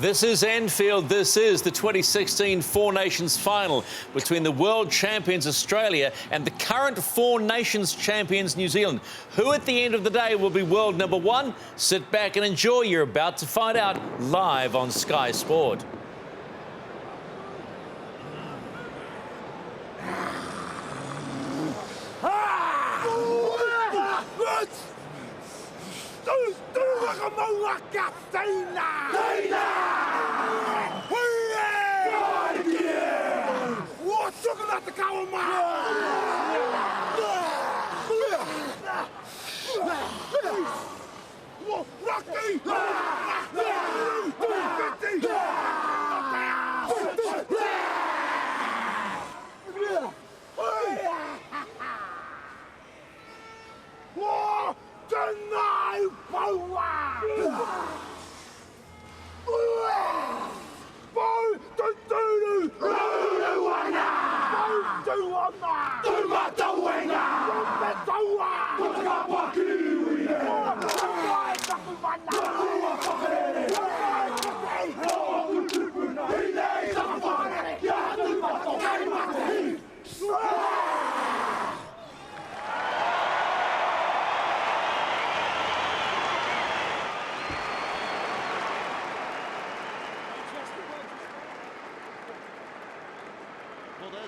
This is Anfield. This is the 2016 Four Nations final between the world champions Australia and the current Four Nations champions New Zealand. Who at the end of the day will be world number one? Sit back and enjoy. You're about to find out live on Sky Sport.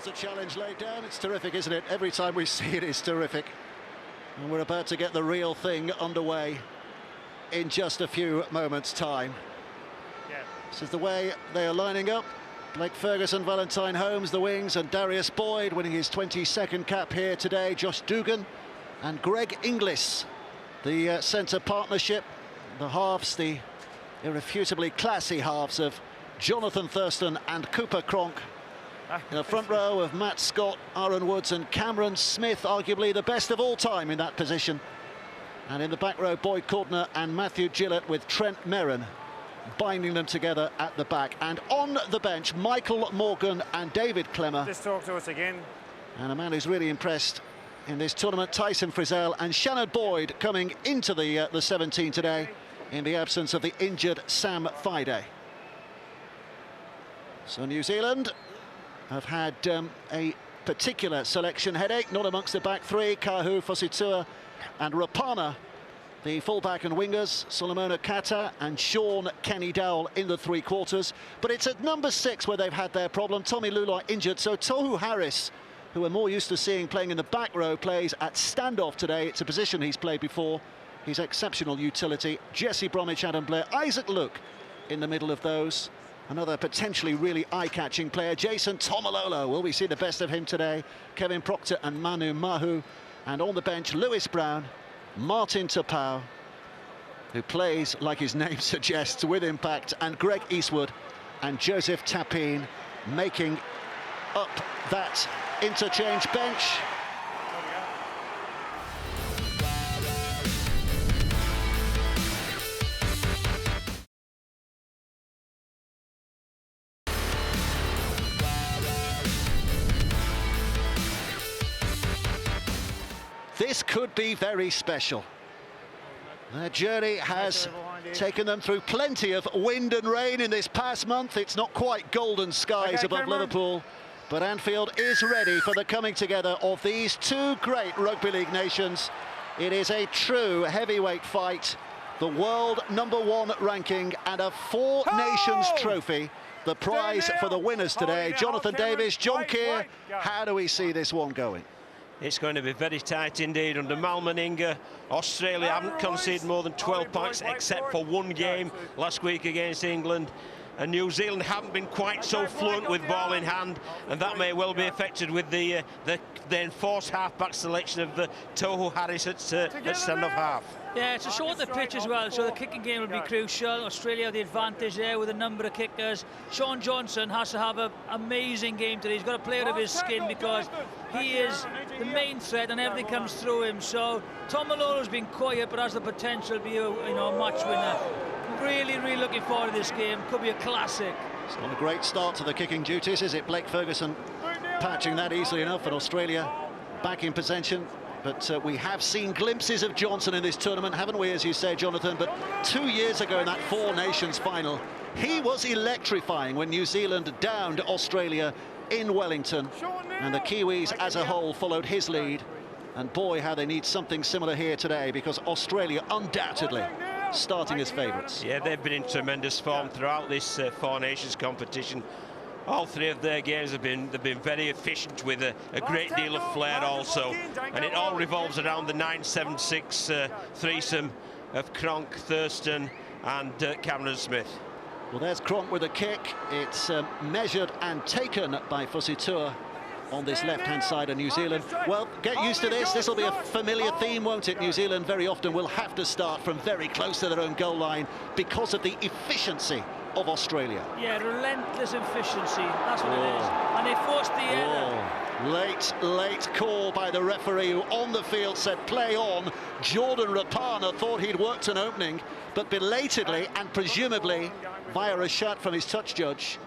There's a challenge laid down. It's terrific, isn't it? Every time we see it, it's terrific. And we're about to get the real thing underway in just a few moments' time. This is the way they are lining up. Blake Ferguson, Valentine Holmes, the wings, and Darius Boyd winning his 22nd cap here today. Josh Dugan and Greg Inglis, the centre partnership. The halves, the irrefutably classy halves of Jonathan Thurston and Cooper Cronk. In the front row of Matt Scott, Aaron Woods and Cameron Smith, arguably the best of all time in that position. And in the back row, Boyd Cordner and Matthew Gillett with Trent Merrin binding them together at the back. And on the bench, Michael Morgan and David Klemmer. Just talk to us again. And a man who's really impressed in this tournament, Tyson Frizzell and Shannon Boyd coming into the 17 today in the absence of the injured Sam Fidey. So New Zealand have had a particular selection headache, not amongst the back three. Kahu, Fositua and Rapana, the fullback and wingers, Solomona Kata and Sean Kenny Dowell in the three quarters. But it's at number 6 where they've had their problem. Tommy Lulai injured, so Tohu Harris, who we're more used to seeing playing in the back row, plays at standoff today. It's a position he's played before. His exceptional utility. Jesse Bromwich, Adam Blair, Isaac Luke in the middle of those. Another potentially really eye-catching player, Jason Tomalolo. Will we see the best of him today? Kevin Proctor and Manu Mahu. And on the bench, Lewis Brown, Martin Tapau, who plays, like his name suggests, with impact, and Greg Eastwood and Joseph Tapine making up that interchange bench. This could be very special. Their journey has taken them through plenty of wind and rain in this past month. It's not quite golden skies above Liverpool, but Anfield is ready for the coming together of these two great rugby league nations. It is a true heavyweight fight. The world #1 ranking and a Four Nations trophy. The prize for the winners today. Jonathan Davis, John Keir, how do we see this one going? It's going to be very tight indeed under Mal Meninga. Australia haven't conceded more than 12 points except for one game last week against England. And New Zealand haven't been quite so fluent with ball in hand, and that may well be affected with the enforced half-back selection of the Tohu Harris at stand-off half. Yeah, it's a shorter pitch as well, so the kicking game will be crucial. Australia have the advantage there with a number of kickers. Sean Johnson has to have an amazing game today. He's got to play out of his skin because he is the main threat and everything comes through him. So Tomalolo's been quiet but has the potential to be a match winner. Really, really looking forward to this game. Could be a classic. It's not a great start to the kicking duties, is it? Blake Ferguson patching that easily enough, and Australia back in possession. But we have seen glimpses of Johnson in this tournament, haven't we, as you say, Jonathan? But 2 years ago in that Four Nations final, he was electrifying when New Zealand downed Australia in Wellington. And the Kiwis as a whole followed his lead. And boy, how they need something similar here today, because Australia undoubtedly starting as favourites. Yeah, they've been in tremendous form throughout this Four Nations competition. All three of their games they've been very efficient with a great deal of flair also, and it all revolves around the 9-7-6 threesome of Cronk, Thurston and Cameron Smith. Well, there's Cronk with a kick. It's measured and taken by Fusitu'a on this left-hand side of New Zealand. Well, get used to this. This will be a familiar theme, won't it? New Zealand very often will have to start from very close to their own goal line because of the efficiency of Australia. Yeah, relentless efficiency, that's what it is. And they forced the error. Late call by the referee, who on the field said play on. Jordan Rapana thought he'd worked an opening, but belatedly and presumably via a shot from his touch judge,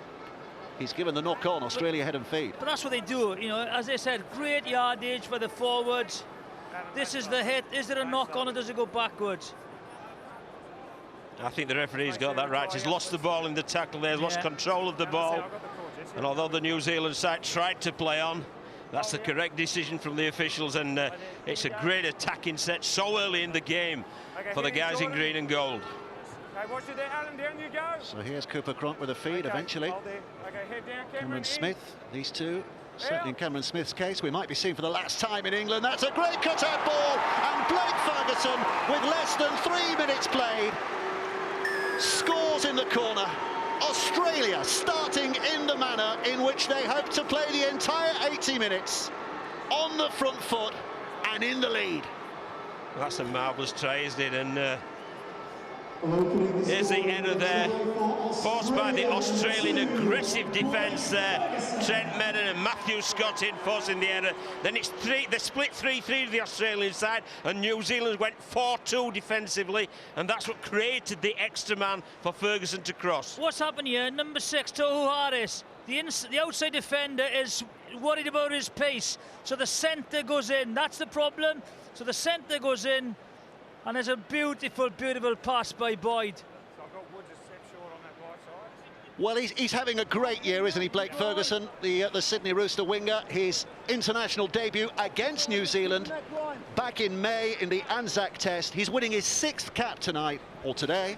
he's given the knock on. Australia head and feet. But that's what they do, you know, as I said, great yardage for the forwards. This is the hit. Is there a knock on or does it go backwards? I think the referee's got that right. He's lost the ball in the tackle there, he's lost control of the ball. And although the New Zealand side tried to play on, that's the correct decision from the officials, and it's a great attacking set so early in the game for the guys in green and gold. So here's Cooper Cronk with a feed eventually. Cameron Smith, these two, certainly in Cameron Smith's case, we might be seeing for the last time in England. That's a great cut-out ball, and Blake Ferguson, with less than 3 minutes played, scores in the corner. Australia starting in the manner in which they hope to play the entire 80 minutes, on the front foot and in the lead. Well, that's a marvellous try, isn't it? And here's the error there, forced by the Australian aggressive defence there. Trent Meaden and Matthew Scott in forcing the error. Then it's they split 3-3 to the Australian side, and New Zealand went 4-2 defensively, and that's what created the extra man for Ferguson to cross. What's happened here? Number 6, Tohu Harris. The outside defender is worried about his pace, so the centre goes in. That's the problem. So the centre goes in, and there's a beautiful, beautiful pass by Boyd. Well, he's having a great year, isn't he, Blake Ferguson, the Sydney Rooster winger. His international debut against New Zealand back in May in the Anzac Test. He's winning his 6th cap tonight, or today,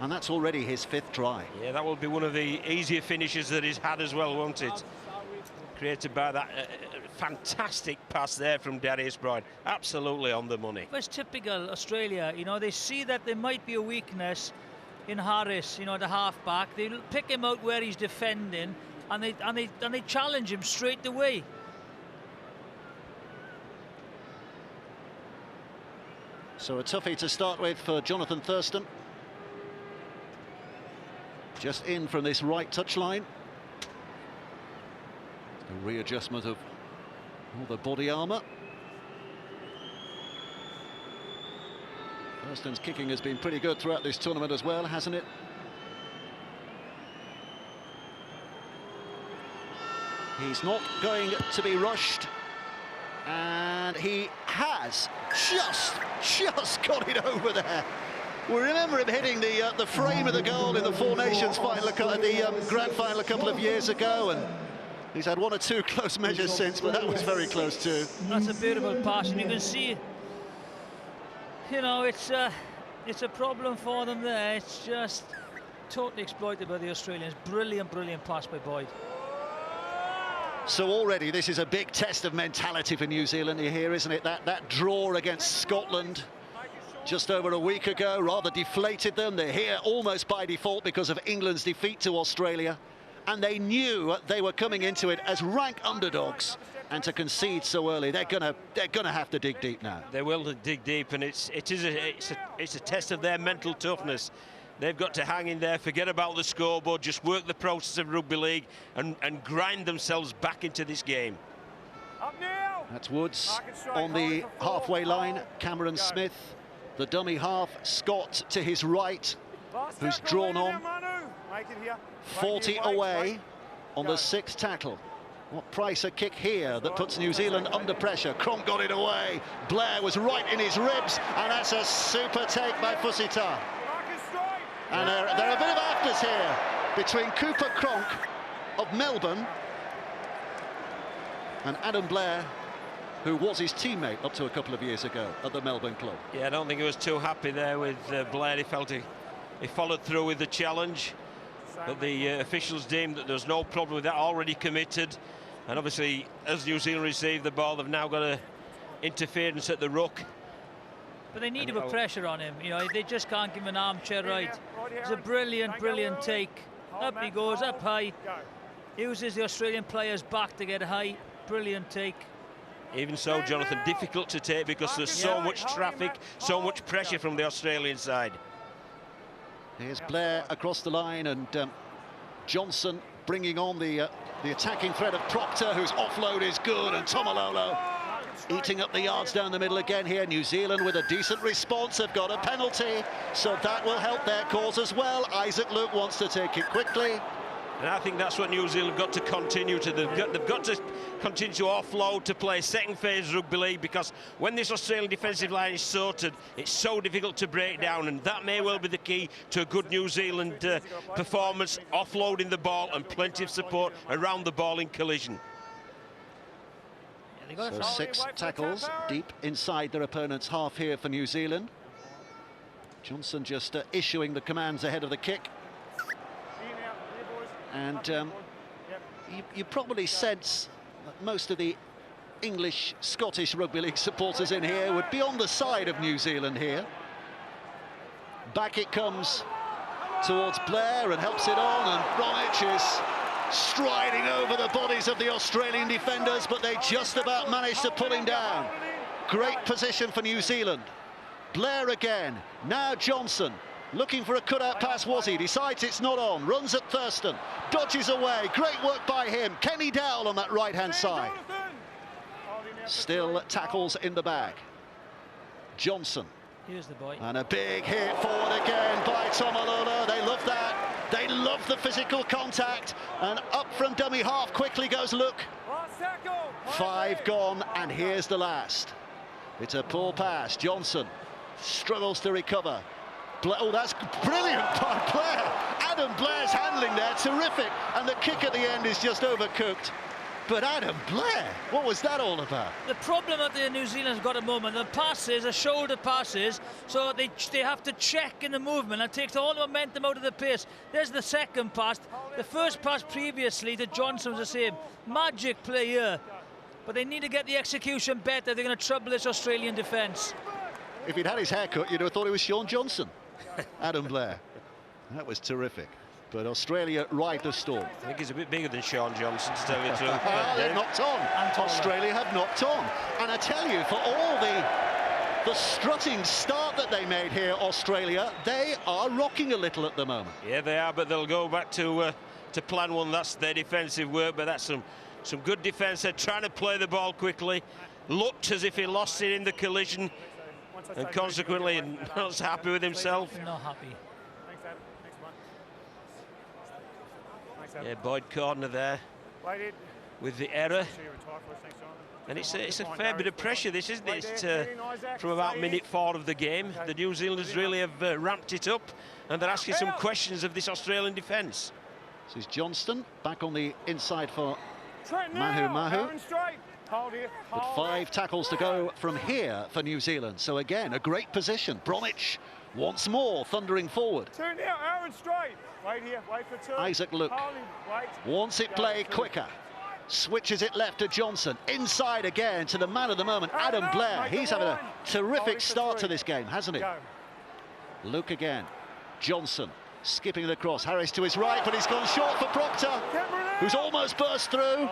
and that's already his 5th try. Yeah, that will be one of the easier finishes that he's had as well, won't it? Created by that fantastic pass there from Darius Boyd. Absolutely on the money. It's typical Australia, you know, they see that there might be a weakness in Harris, you know, the half-back. They pick him out where he's defending, and they challenge him straight away. So a toughie to start with for Jonathan Thurston. Just in from this right touchline. A readjustment of all the body armour. Thurston's kicking has been pretty good throughout this tournament as well, hasn't it? He's not going to be rushed, and he has just got it over there. We remember him hitting the frame of the goal in the Four Nations final, the grand final a couple of years ago, and he's had 1 or 2 close measures since, but that was very close too. That's a beautiful pass, and you can see, you know, it's a problem for them there. It's just totally exploited by the Australians. Brilliant, brilliant pass by Boyd. So already this is a big test of mentality for New Zealand here, isn't it? That draw against Scotland just over a week ago rather deflated them. They're here almost by default because of England's defeat to Australia, and they knew they were coming into it as rank underdogs, and to concede so early, they're gonna have to dig deep now. They will dig deep, and it's a test of their mental toughness. They've got to hang in there, forget about the scoreboard, just work the process of rugby league and grind themselves back into this game. That's Woods on the halfway line. Cameron Smith, the dummy half. Scott to his right, who's drawn on. 40 away on the 6th tackle. What price a kick here that puts New Zealand under pressure? Cronk got it away. Blair was right in his ribs, and that's a super take by Fusita. And there are a bit of afters here between Cooper Cronk of Melbourne and Adam Blair, who was his teammate up to a couple of years ago at the Melbourne club. Yeah, I don't think he was too happy there with Blair. He felt he followed through with the challenge, but the officials deemed that there was no problem with that, already committed. And obviously, as New Zealand received the ball, they've now got an interference at the ruck. But they need to put pressure on him. You know, they just can't give him an armchair ride. It's a brilliant, brilliant take. Up he goes, up high. Uses the Australian player's back to get high. Brilliant take. Even so, Jonathan, difficult to take because there's so much traffic, so much pressure from the Australian side. Here's Blair across the line, and Johnson bringing on the attacking threat of Proctor, whose offload is good, and Tomalolo eating up the yards down the middle again here. New Zealand with a decent response have got a penalty, so that will help their cause as well. Isaac Luke wants to take it quickly. And I think that's what New Zealand have got to continue to do. They've got to continue to offload to play second phase rugby league, because when this Australian defensive line is sorted, it's so difficult to break down, and that may well be the key to a good New Zealand performance, offloading the ball and plenty of support around the ball in collision. So 6 tackles deep inside their opponent's half here for New Zealand. Johnson just issuing the commands ahead of the kick. And you probably sense that most of the English, Scottish Rugby League supporters in here would be on the side of New Zealand here. Back it comes towards Blair and helps it on, and Bromwich is striding over the bodies of the Australian defenders, but they just about managed to pull him down. Great position for New Zealand. Blair again, now Johnson. Looking for a cut-out pass, was he? Decides it's not on, runs at Thurston, dodges away, great work by him. Kenny Dowell on that right-hand side. Still tackles in the bag. Johnson. Here's the boy. And a big hit forward again by Tomalolo. They love that. They love the physical contact. And up from dummy half quickly goes Luke. 5 gone, and here's the last. It's a poor pass. Johnson struggles to recover. Oh, that's brilliant by Blair. Adam Blair's handling there, terrific. And the kick at the end is just overcooked. But Adam Blair, what was that all about? The problem that the New Zealand's got at the moment, the passes are shoulder passes, so they have to check in the movement and takes all the momentum out of the pace. There's the second pass. The first pass previously to Johnson was the same. Magic play here. But they need to get the execution better. They're going to trouble this Australian defence. If he'd had his haircut, you'd have thought it was Sean Johnson. Adam Blair. That was terrific. But Australia ride the storm. I think he's a bit bigger than Sean Johnson, to tell you the truth. They've knocked on. Australia have knocked on. And I tell you, for all the strutting start that they made here, Australia, they are rocking a little at the moment. Yeah, they are, but they'll go back to plan one. That's their defensive work, but that's some good defence. They're trying to play the ball quickly. Looked as if he lost it in the collision, and consequently not happy with himself. Not happy. Yeah, Boyd Cordner there with the error. And it's a fair bit of pressure, this, isn't it? It's, from about minute 4 of the game. The New Zealanders really have ramped it up, and they're asking some questions of this Australian defence. This is Johnston back on the inside for Mahu. But 5 tackles to go from here for New Zealand. So again, a great position. Bromwich once more thundering forward. Isaac Luke wants it played quicker. Switches it left to Johnson. Inside again to the man of the moment, Adam Blair. He's having a terrific start to this game, hasn't he? Luke again. Johnson skipping it across. Harris to his right, but he's gone short for Proctor, who's almost burst through.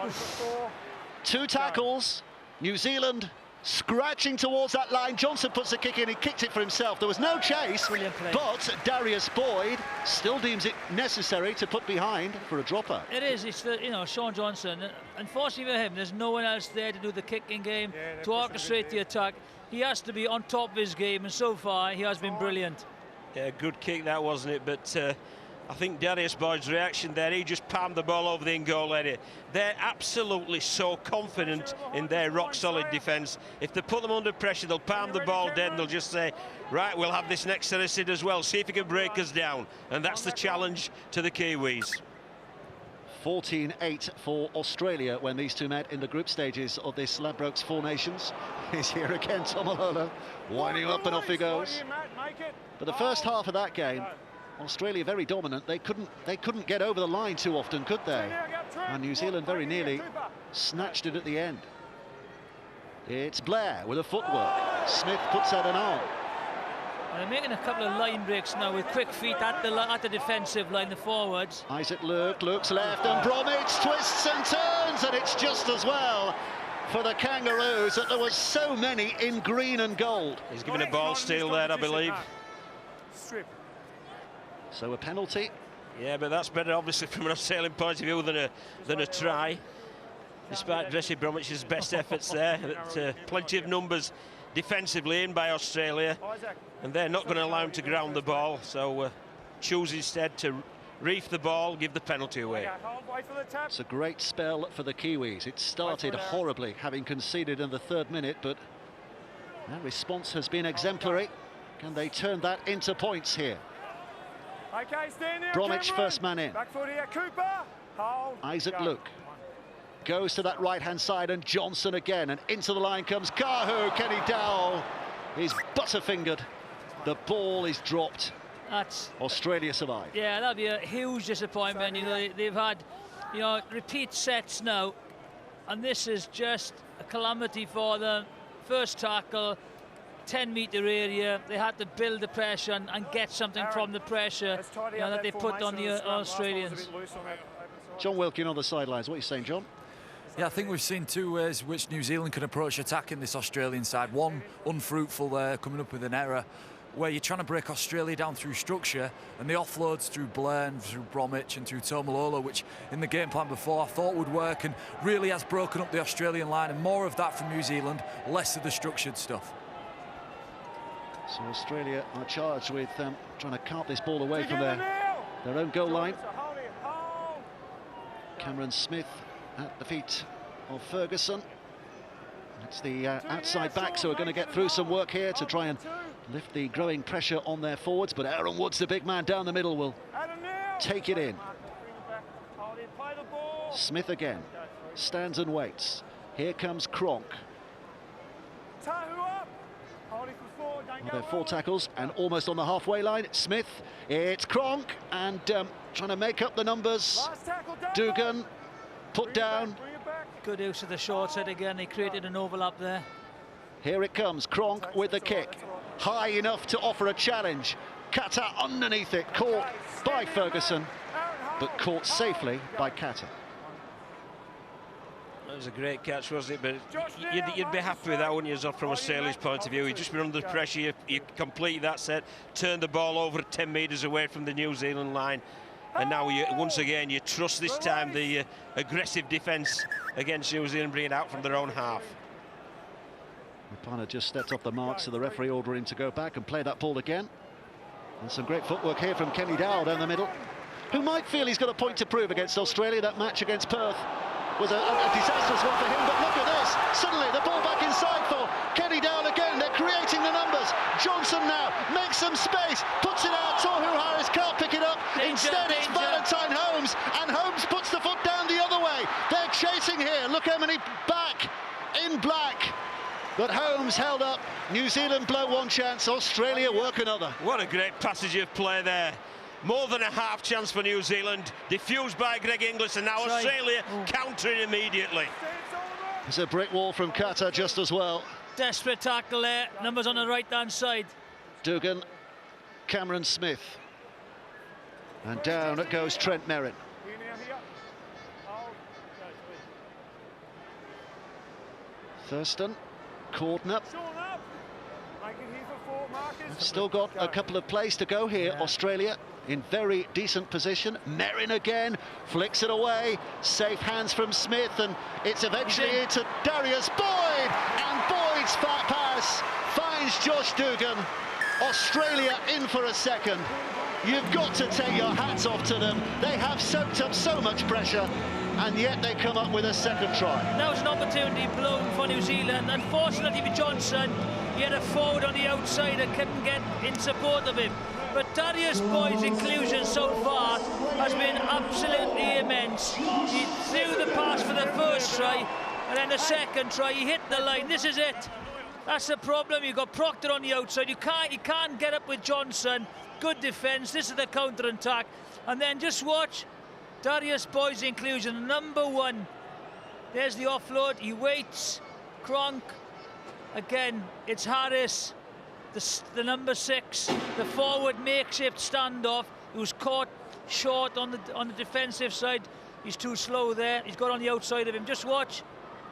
2 tackles. New Zealand scratching towards that line. Johnson puts the kick in. He kicked it for himself. There was no chase, but Darius Boyd still deems it necessary to put behind for a dropper. It is. It's Sean Johnson. Unfortunately for him, there's no one else there to do the kicking game, to orchestrate the attack. He has to be on top of his game, and so far he has been brilliant. Yeah, good kick that, wasn't it? But I think Darius Boyd's reaction there, he just palmed the ball over the in-goal area. They're absolutely so confident in their rock-solid defence. If they put them under pressure, they'll palm the ball dead and they'll just say, right, we'll have this next Saracen as well, see if he can break us down. And that's the challenge to the Kiwis. 14-8 for Australia when these two met in the group stages of this Ladbrokes Four Nations. He's here again, Tomalolo, winding up and off he goes. But the first half of that game, Australia very dominant. They couldn't get over the line too often, could they? And New Zealand very nearly snatched it at the end. It's Blair with a footwork. Smith puts out an arm. They're making a couple of line breaks now with quick feet at the defensive line, the forwards. Isaac looks left, and Bromwich twists and turns, and it's just as well for the Kangaroos that there was so many in green and gold. He's giving a ball steal there, I believe. So a penalty. Yeah, but that's better, obviously, from an Australian point of view than a try. Despite Jesse Bromwich's best efforts there, plenty of numbers defensively in by Australia, and they're not going to allow him to ground the ball, so choose instead to reef the ball, give the penalty away. It's a great spell for the Kiwis. It started horribly, having conceded in the 3rd minute, but their response has been exemplary. Can they turn that into points here? Bromwich first man in. Isaac Luke goes to that right-hand side, and Johnson again, and into the line comes Kahu. Kenny Dowell is butterfingered. The ball is dropped. Australia survived. Yeah, that'd be a huge disappointment. You know, they've had, you know, repeat sets now, and this is just a calamity for them. First tackle, 10-metre area, they had to build the pressure and get something from the pressure, you know, that they put on the Australians. John Wilkin on the sidelines. What are you saying, John? Yeah, I think we've seen two ways which New Zealand can approach attacking this Australian side. One, unfruitful there, coming up with an error, where you're trying to break Australia down through structure, and the offloads through Blair and through Bromwich and through Tomalolo, which in the game plan before I thought would work, and really has broken up the Australian line, and more of that from New Zealand, less of the structured stuff. So Australia are charged with trying to cart this ball away from their own goal line. Cameron Smith at the feet of Ferguson. It's the outside backs who are going to get through some work here to try and lift the growing pressure on their forwards, but Aaron Woods, the big man down the middle, will take it in. Smith again stands and waits. Here comes Cronk. Well, they're 4 tackles and almost on the halfway line. Smith, it's Cronk, and trying to make up the numbers. Dugan put down. Good use of the short set again. He created an overlap there. Here it comes, Cronk with the kick. High enough to offer a challenge. Kata underneath it, caught by Ferguson, but caught safely by Kata. That was a great catch, wasn't it? But you'd be happy with that, wouldn't you, from Australia's point of view? You've just been under pressure, you complete that set, turn the ball over 10 metres away from the New Zealand line, and now once again you trust this time the aggressive defence against New Zealand, bringing it out from their own half. Rapana just stepped off the mark, so the referee ordered him to go back and play that ball again. And some great footwork here from Kenny Dowell down the middle, who might feel he's got a point to prove against Australia. That match against Perth was a disastrous one for him, but look at this. Suddenly the ball back inside for Kenny Dowell again. They're creating the numbers. Johnson now makes some space, puts it out. Tohu Harris can't pick it up. Instead it's Valentine Holmes, and Holmes puts the foot down the other way. They're chasing here. Look how many back in black. But Holmes held up. New Zealand blow one chance, Australia work another. What a great passage of play there. More than a half chance for New Zealand, diffused by Greg Inglis, and now Australia countering immediately. There's a brick wall from Kata just as well. Desperate tackle there, numbers on the right-hand side. Dugan, Cameron Smith. And down it goes Trent Merrin. Thurston, Cordner. Still got a couple of plays to go here, Australia in very decent position. Merrin again, flicks it away, safe hands from Smith, and it's eventually into Darius Boyd, and Boyd's fat pass finds Josh Dugan. Australia in for a second. You've got to take your hats off to them. They have soaked up so much pressure, and yet they come up with a second try. That was an opportunity blown for New Zealand. Unfortunately for Johnson, he had a forward on the outside and couldn't get in support of him. But Darius Boyd's inclusion so far has been absolutely immense. He threw the pass for the first try, and then the second try, he hit the line. This is it. That's the problem. You've got Proctor on the outside. You can't get up with Johnson. Good defence. This is the counter-attack. And then just watch Darius Boyd's inclusion, number one. There's the offload. He waits. Cronk. Again, it's Harris, the number 6, the forward makeshift standoff, who's caught short on the defensive side. He's too slow there. He's got on the outside of him. Just watch.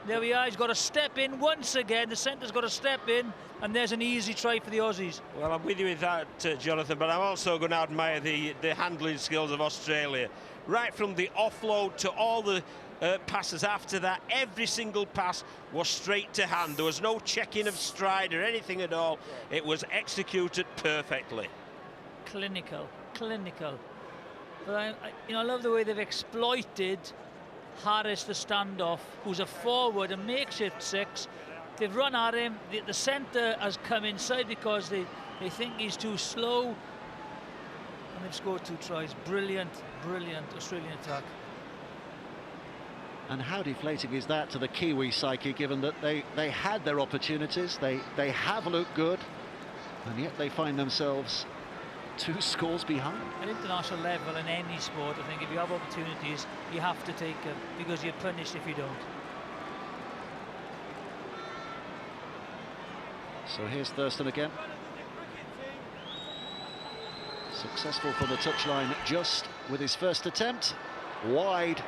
There we are. He's got to step in once again. The centre's got to step in, and there's an easy try for the Aussies. Well, I'm with you with that, Jonathan, but I'm also going to admire the handling skills of Australia. Right from the offload to all the passes after that, every single pass was straight to hand. There was no checking of stride or anything at all. It was executed perfectly. Clinical. But I love the way they've exploited Harris, the standoff, who's a forward, a makeshift 6. They've run at him. The centre has come inside because they think he's too slow, and they've scored 2 tries. Brilliant Australian attack. And how deflating is that to the Kiwi psyche, given that they had their opportunities, they have looked good, and yet they find themselves 2 scores behind. At international level, in any sport, I think if you have opportunities, you have to take them, because you're punished if you don't. So here's Thurston again. Successful from the touchline just with his first attempt. Wide,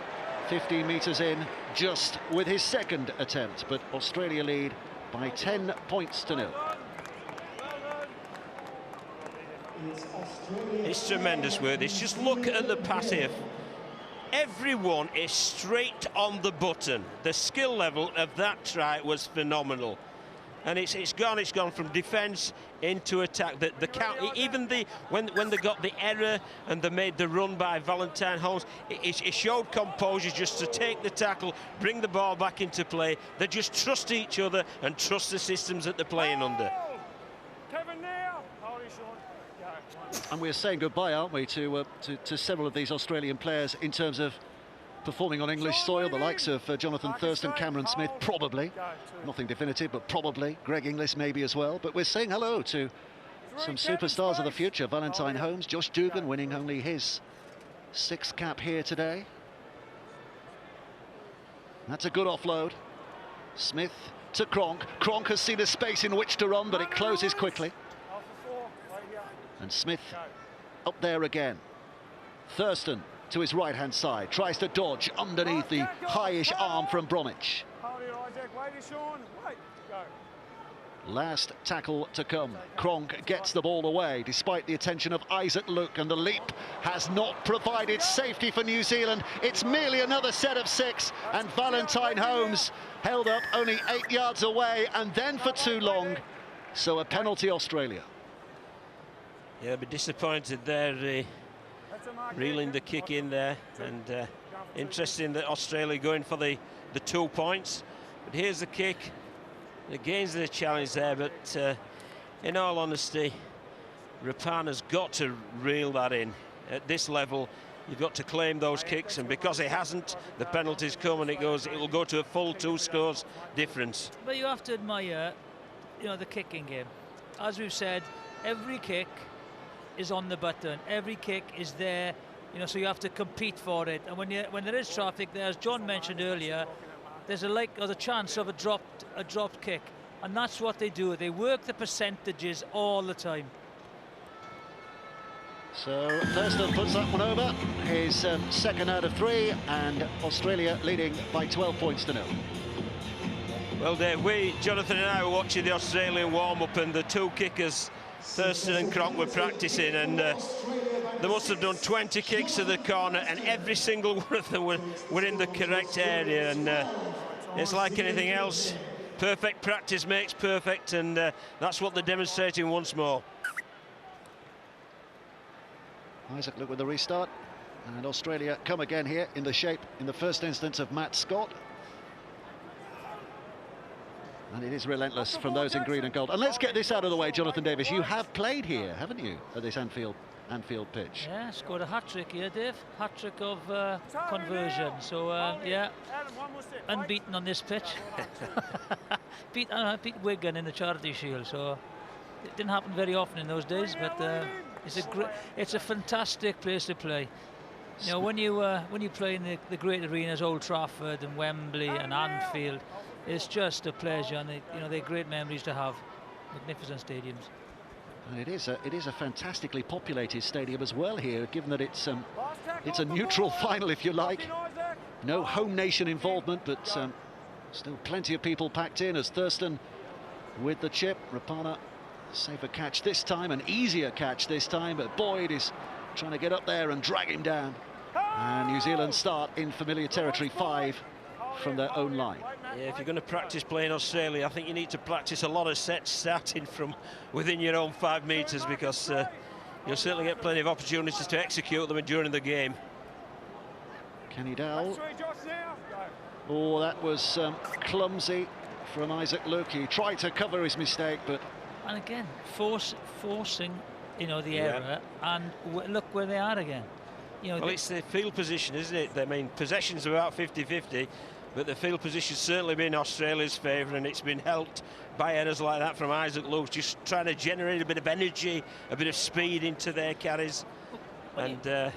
15 metres in, just with his second attempt. But Australia lead by 10 points to 0. It's tremendous work. It's just look at the pass here. Everyone is straight on the button. The skill level of that try was phenomenal. And it's gone from defence into attack. The count, even when they got the error and they made the run by Valentine Holmes, it showed composure just to take the tackle, bring the ball back into play. They just trust each other and trust the systems that they're playing under. And we're saying goodbye, aren't we, to several of these Australian players in terms of performing on English soil, the likes of Jonathan Thurston, Cameron Smith, probably. Nothing definitive, but probably. Greg Inglis maybe as well. But we're saying hello to some superstars of the future. Valentine Holmes, Josh Dugan winning only his 6th cap here today. That's a good offload. Smith to Cronk. Cronk has seen a space in which to run, but it closes quickly. And Smith up there again. Thurston to his right-hand side, tries to dodge underneath the high-ish arm from Bromwich. Last tackle to come. Cronk gets the ball away despite the attention of Isaac Luke, and the leap has not provided safety for New Zealand. It's merely another set of 6, and Valentine Holmes held up only 8 yards away, and then for too long. So a penalty, Australia. Yeah, but disappointed there, reeling the kick in there, and interesting that Australia going for the 2 points. But here's the kick. Against the challenge there, but in all honesty, Rapana's got to reel that in. At this level, you've got to claim those kicks, and because he hasn't, the penalties come, and it will go to a full 2 scores difference. But you have to admire, the kicking game. As we've said, every kick is on the button. Every kick is there, so you have to compete for it. And when there is traffic there, as John mentioned earlier, there's a chance of a dropped kick, and that's what they do. They work the percentages all the time. So Thurston puts that one over, his 2nd out of 3, and Australia leading by 12 points to 0. Well, Dave, Jonathan and I were watching the Australian warm-up, and the 2 kickers, Thurston and Cronk, were practicing, and they must have done 20 kicks to the corner, and every single one of them were in the correct area. And it's like anything else, perfect practice makes perfect, and that's what they're demonstrating once more. Isaac look with the restart. And Australia come again here in the shape, in the first instance, of Matt Scott. And it is relentless from those in green and gold. And let's get this out of the way, Jonathan Davis. You have played here, haven't you, at this Anfield pitch? Yeah, scored a hat-trick here, Dave. Hat-trick of conversion. So, yeah, unbeaten on this pitch. beat Wigan in the Charity Shield, so it didn't happen very often in those days, but it's a fantastic place to play. You know, when you play in the great arenas, Old Trafford and Wembley and Anfield, it's just a pleasure, and they're great memories to have. Magnificent stadiums. And it is a fantastically populated stadium as well here, given that it's a neutral final, if you like. No home nation involvement, but still plenty of people packed in as Thurston with the chip. Rapana, safer catch this time, an easier catch this time, but Boyd is trying to get up there and drag him down. And New Zealand start in familiar territory, 5 from their own line. Yeah, if you're going to practice playing Australia, I think you need to practice a lot of sets starting from within your own 5 metres, because you'll certainly get plenty of opportunities to execute them during the game. Kenny Dowell. Oh, that was clumsy from Isaac Luke. He tried to cover his mistake, but... And again, forcing, the error, and look where they are again. Well, it's the field position, isn't it? I mean, possession's about 50-50, but the field position's certainly been Australia's favour, and it's been helped by errors like that from Isaac Luke, just trying to generate a bit of energy, a bit of speed into their carries. And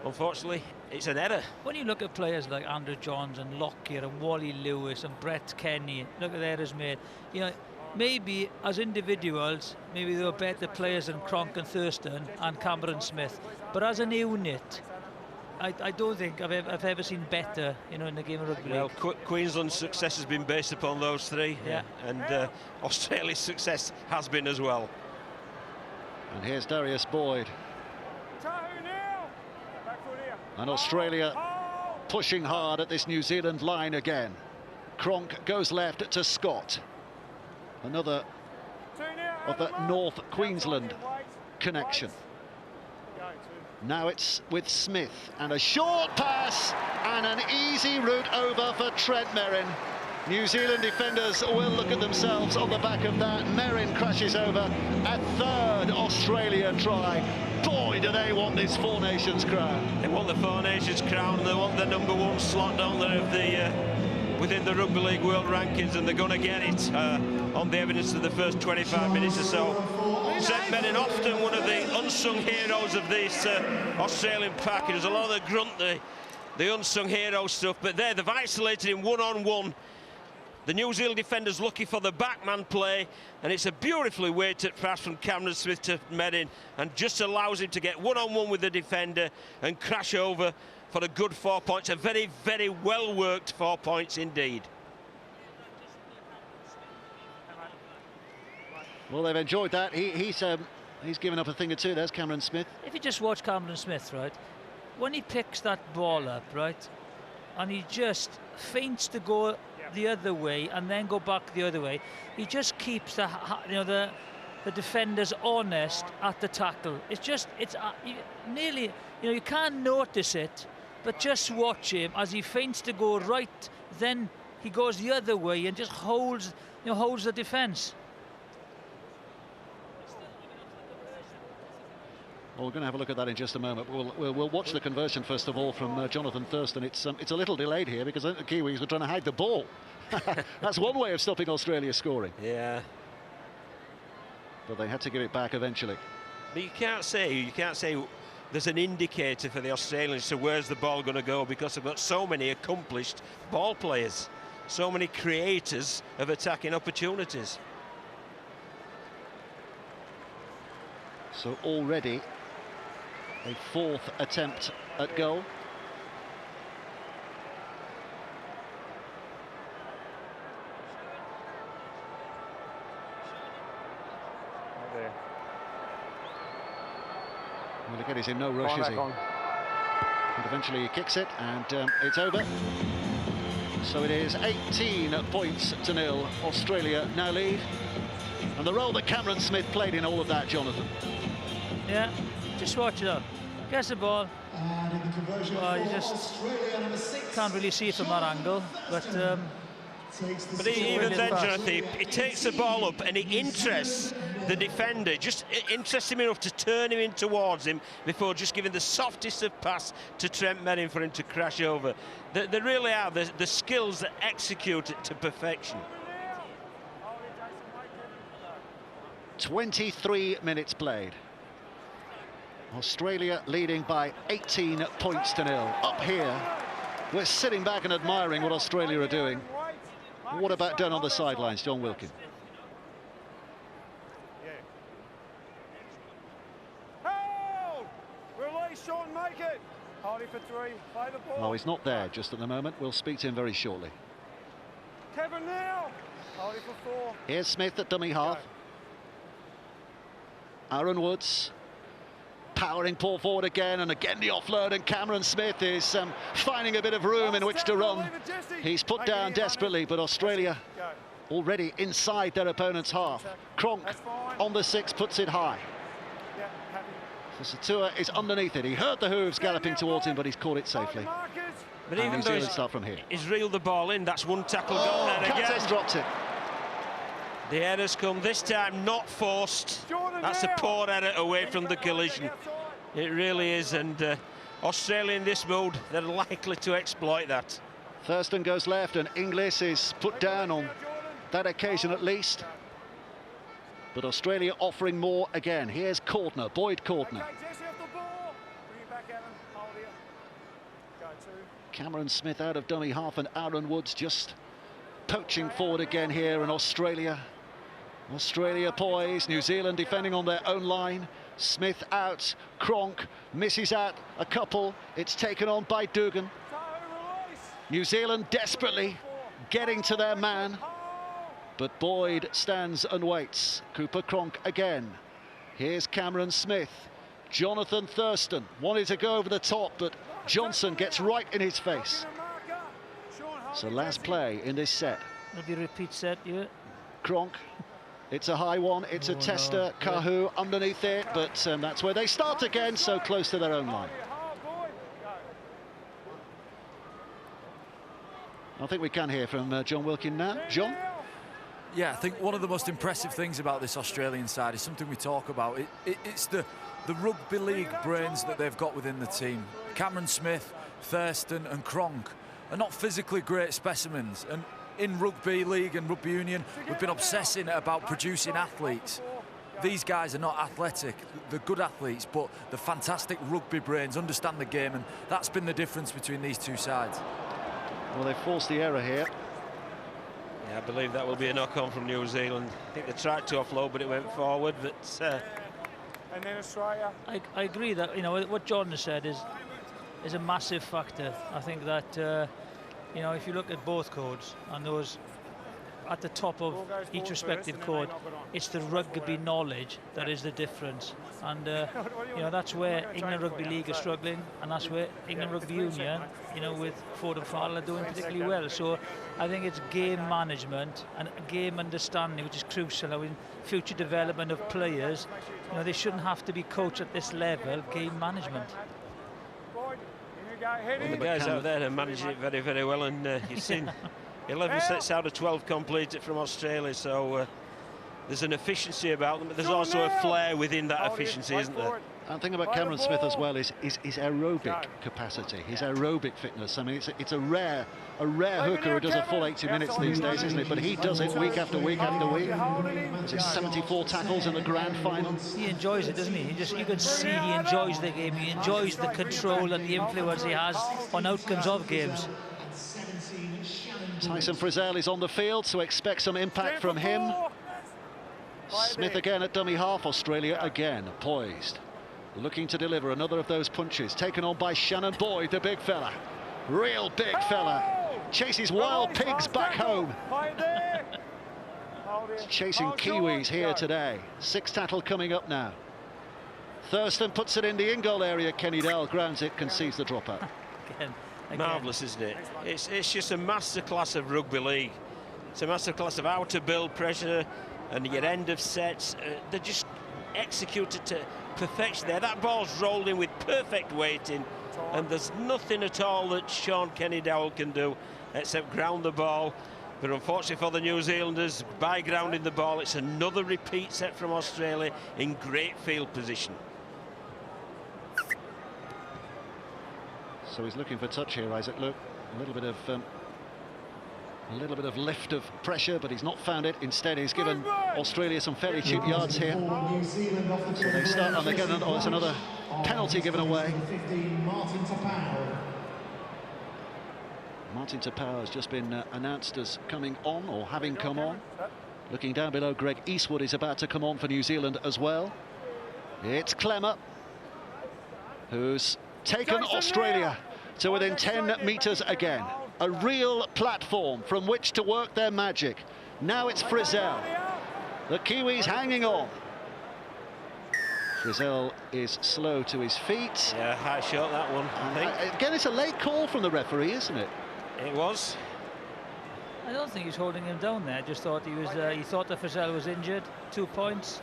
unfortunately, it's an error. When you look at players like Andrew Johns and Lockyer and Wally Lewis and Brett Kenny, look at the errors made. Maybe as individuals, maybe they were better players than Cronk and Thurston and Cameron Smith. But as an unit, I don't think I've ever seen better, in the game of rugby league. Well, Queensland's success has been based upon those 3, yeah. And Australia's success has been as well. And here's Darius Boyd. And Australia pushing hard at this New Zealand line again. Cronk goes left to Scott. Another of the North Queensland connection. Now it's with Smith, and a short pass and an easy route over for Trent Merrin. New Zealand defenders will look at themselves on the back of that. Merrin crashes over. A 3rd Australia try. Boy, do they want this Four Nations crown. They want the Four Nations crown, and they want the #1 slot down there of the within the Rugby League World Rankings, and they're going to get it on the evidence of the first 25 minutes or so. Trent Merrin, often one of the unsung heroes of this Australian pack. There's a lot of the grunt, the unsung hero stuff, but they've isolated him one-on-one. The New Zealand defender's lucky for the backman play, and it's a beautifully weighted pass from Cameron Smith to Merrin, and just allows him to get one-on-one with the defender and crash over for a good 4 points. A very, very well-worked 4 points indeed. Well, they've enjoyed that. He's given up a thing or two. There's Cameron Smith. If you just watch Cameron Smith, right, when he picks that ball up, right, and he just feints to go the other way and then go back the other way, he just keeps the defenders honest at the tackle. It's nearly, you can't notice it, but just watch him as he feints to go right, then he goes the other way and just holds the defence. Well, we're going to have a look at that in just a moment. We'll watch the conversion first of all from Jonathan Thurston. It's a little delayed here because I think the Kiwis were trying to hide the ball. That's one way of stopping Australia scoring. Yeah. But they had to give it back eventually. But you can't say there's an indicator for the Australians to where's the ball going to go, because they've got so many accomplished ball players, so many creators of attacking opportunities. So already a 4th attempt at goal. Well, again, he's in no rush, is he? And eventually he kicks it, and it's over. So it is 18 points to 0. Australia now lead. And the role that Cameron Smith played in all of that, Jonathan. Yeah, just watch it up. Gets the ball. Well, you just can't really see it from that angle, but even then, Jonathan, he takes the ball up and he interests the defender, just interests him enough to turn him in towards him before just giving the softest of pass to Trent Merrin for him to crash over. They really are the skills that execute it to perfection. 23 minutes played. Australia leading by 18 points to 0. Up here, we're sitting back and admiring what Australia are doing. What about down on the sidelines, John Wilkin? Well, he's not there just at the moment. We'll speak to him very shortly. Kevin now. Hardy for 4. Here's Smith at dummy half. Aaron Woods powering Paul forward again, and again the offload, and Cameron Smith is finding a bit of room in which to run. He's put down desperately, but Australia already inside their opponent's half. Cronk on the 6 puts it high. Fossetua is underneath it. He heard the hooves galloping towards him, but he's caught it safely. But even though start from here. He's reeled the ball in, that's one tackle gone, and again dropped it. The error's come this time, not forced. That's a poor error away from the collision. It really is, and Australia in this mode, they're likely to exploit that. Thurston goes left, and Inglis is put down on that occasion at least. But Australia offering more again. Here's Cordner, Boyd Cordner. Cameron Smith out of dummy half, and Aaron Woods just poaching forward again here, and Australia poised. New Zealand defending on their own line. Smith out, Cronk misses out a couple. It's taken on by Dugan. New Zealand desperately getting to their man, but Boyd stands and waits. Cooper Cronk again. Here's Cameron Smith. Jonathan Thurston wanted to go over the top, but Johnson gets right in his face. So last play in this set. It'll be a repeat set, yeah. Cronk, it's a high one, it's a tester. No. Kahu underneath it, but that's where they start again, so close to their own line. I think we can hear from John Wilkin now. John? Yeah, I think one of the most impressive things about this Australian side is something we talk about. It's the rugby league brains that they've got within the team. Cameron Smith, Thurston and Cronk are not physically great specimens, and in rugby league and rugby union we've been obsessing about producing athletes. These guys are not athletic, they're good athletes, but the fantastic rugby brains understand the game, and that's been the difference between these two sides. Well, they forced the error here. Yeah, I believe that will be a knock-on from New Zealand. I think they tried to offload, but it went forward. But and then Australia. I agree that, you know, what John has said is a massive factor. I think that you know, if you look at both codes and those at the top of each respective code, it's the rugby knowledge that is the difference. And you know, that's where England Rugby League is struggling, and that's where England Rugby Union, you know, with Ford and Farrell are doing particularly well. So I think it's game management and game understanding which is crucial. Now, in future development of players, you know, they shouldn't have to be coached at this level. Game management. Well, the guys out there are managing it very, very well, and you've seen 11 sets out of 12 completed from Australia, so there's an efficiency about them, but there's also a flair within that efficiency, isn't there? And the thing about Cameron Smith as well is his aerobic capacity, his aerobic fitness. I mean, it's a rare hooker who does a full 80 minutes these days, isn't it? But he does it week after week after week. Is it 74 tackles in the grand final? He enjoys it, doesn't he? You can see he enjoys the game. He enjoys the control and the influence he has on outcomes of games. Tyson Frizzell is on the field, so expect some impact from him. Smith again at dummy half. Australia again poised, looking to deliver another of those punches. Taken on by Shannon Boyd, the big fella. Real big fella. Chases wild pigs back home. Chasing Kiwis here today. 6 tackle coming up now. Thurston puts it in the in-goal area. Kenny Dell grounds it, conceives the dropout. Again. Marvellous, isn't it? It's just a masterclass of rugby league. It's a masterclass of how to build pressure and your end of sets. They're just executed to perfection there. That ball's rolled in with perfect weighting, and there's nothing at all that Sean Kenny-Dowell can do except ground the ball. But unfortunately for the New Zealanders, by grounding the ball, it's another repeat set from Australia in great field position. So he's looking for touch here, Isaac. Look, a little bit of lift of pressure, but he's not found it. Instead, he's given Australia some fairly cheap yards here. So they start, and they get there's another penalty given away. Martin Tapau has just been announced as coming on, or having come on. Looking down below, Greg Eastwood is about to come on for New Zealand as well. It's Clemmer, who's taken Australia to within 10 metres again. A real platform from which to work their magic. Now it's Frizzell. The Kiwis hanging on. Frizzell is slow to his feet. Yeah, high shot that one, I think. Again, it's a late call from the referee, isn't it? It was. I don't think he's holding him down there. Just thought he thought that Frizzell was injured. 2 points.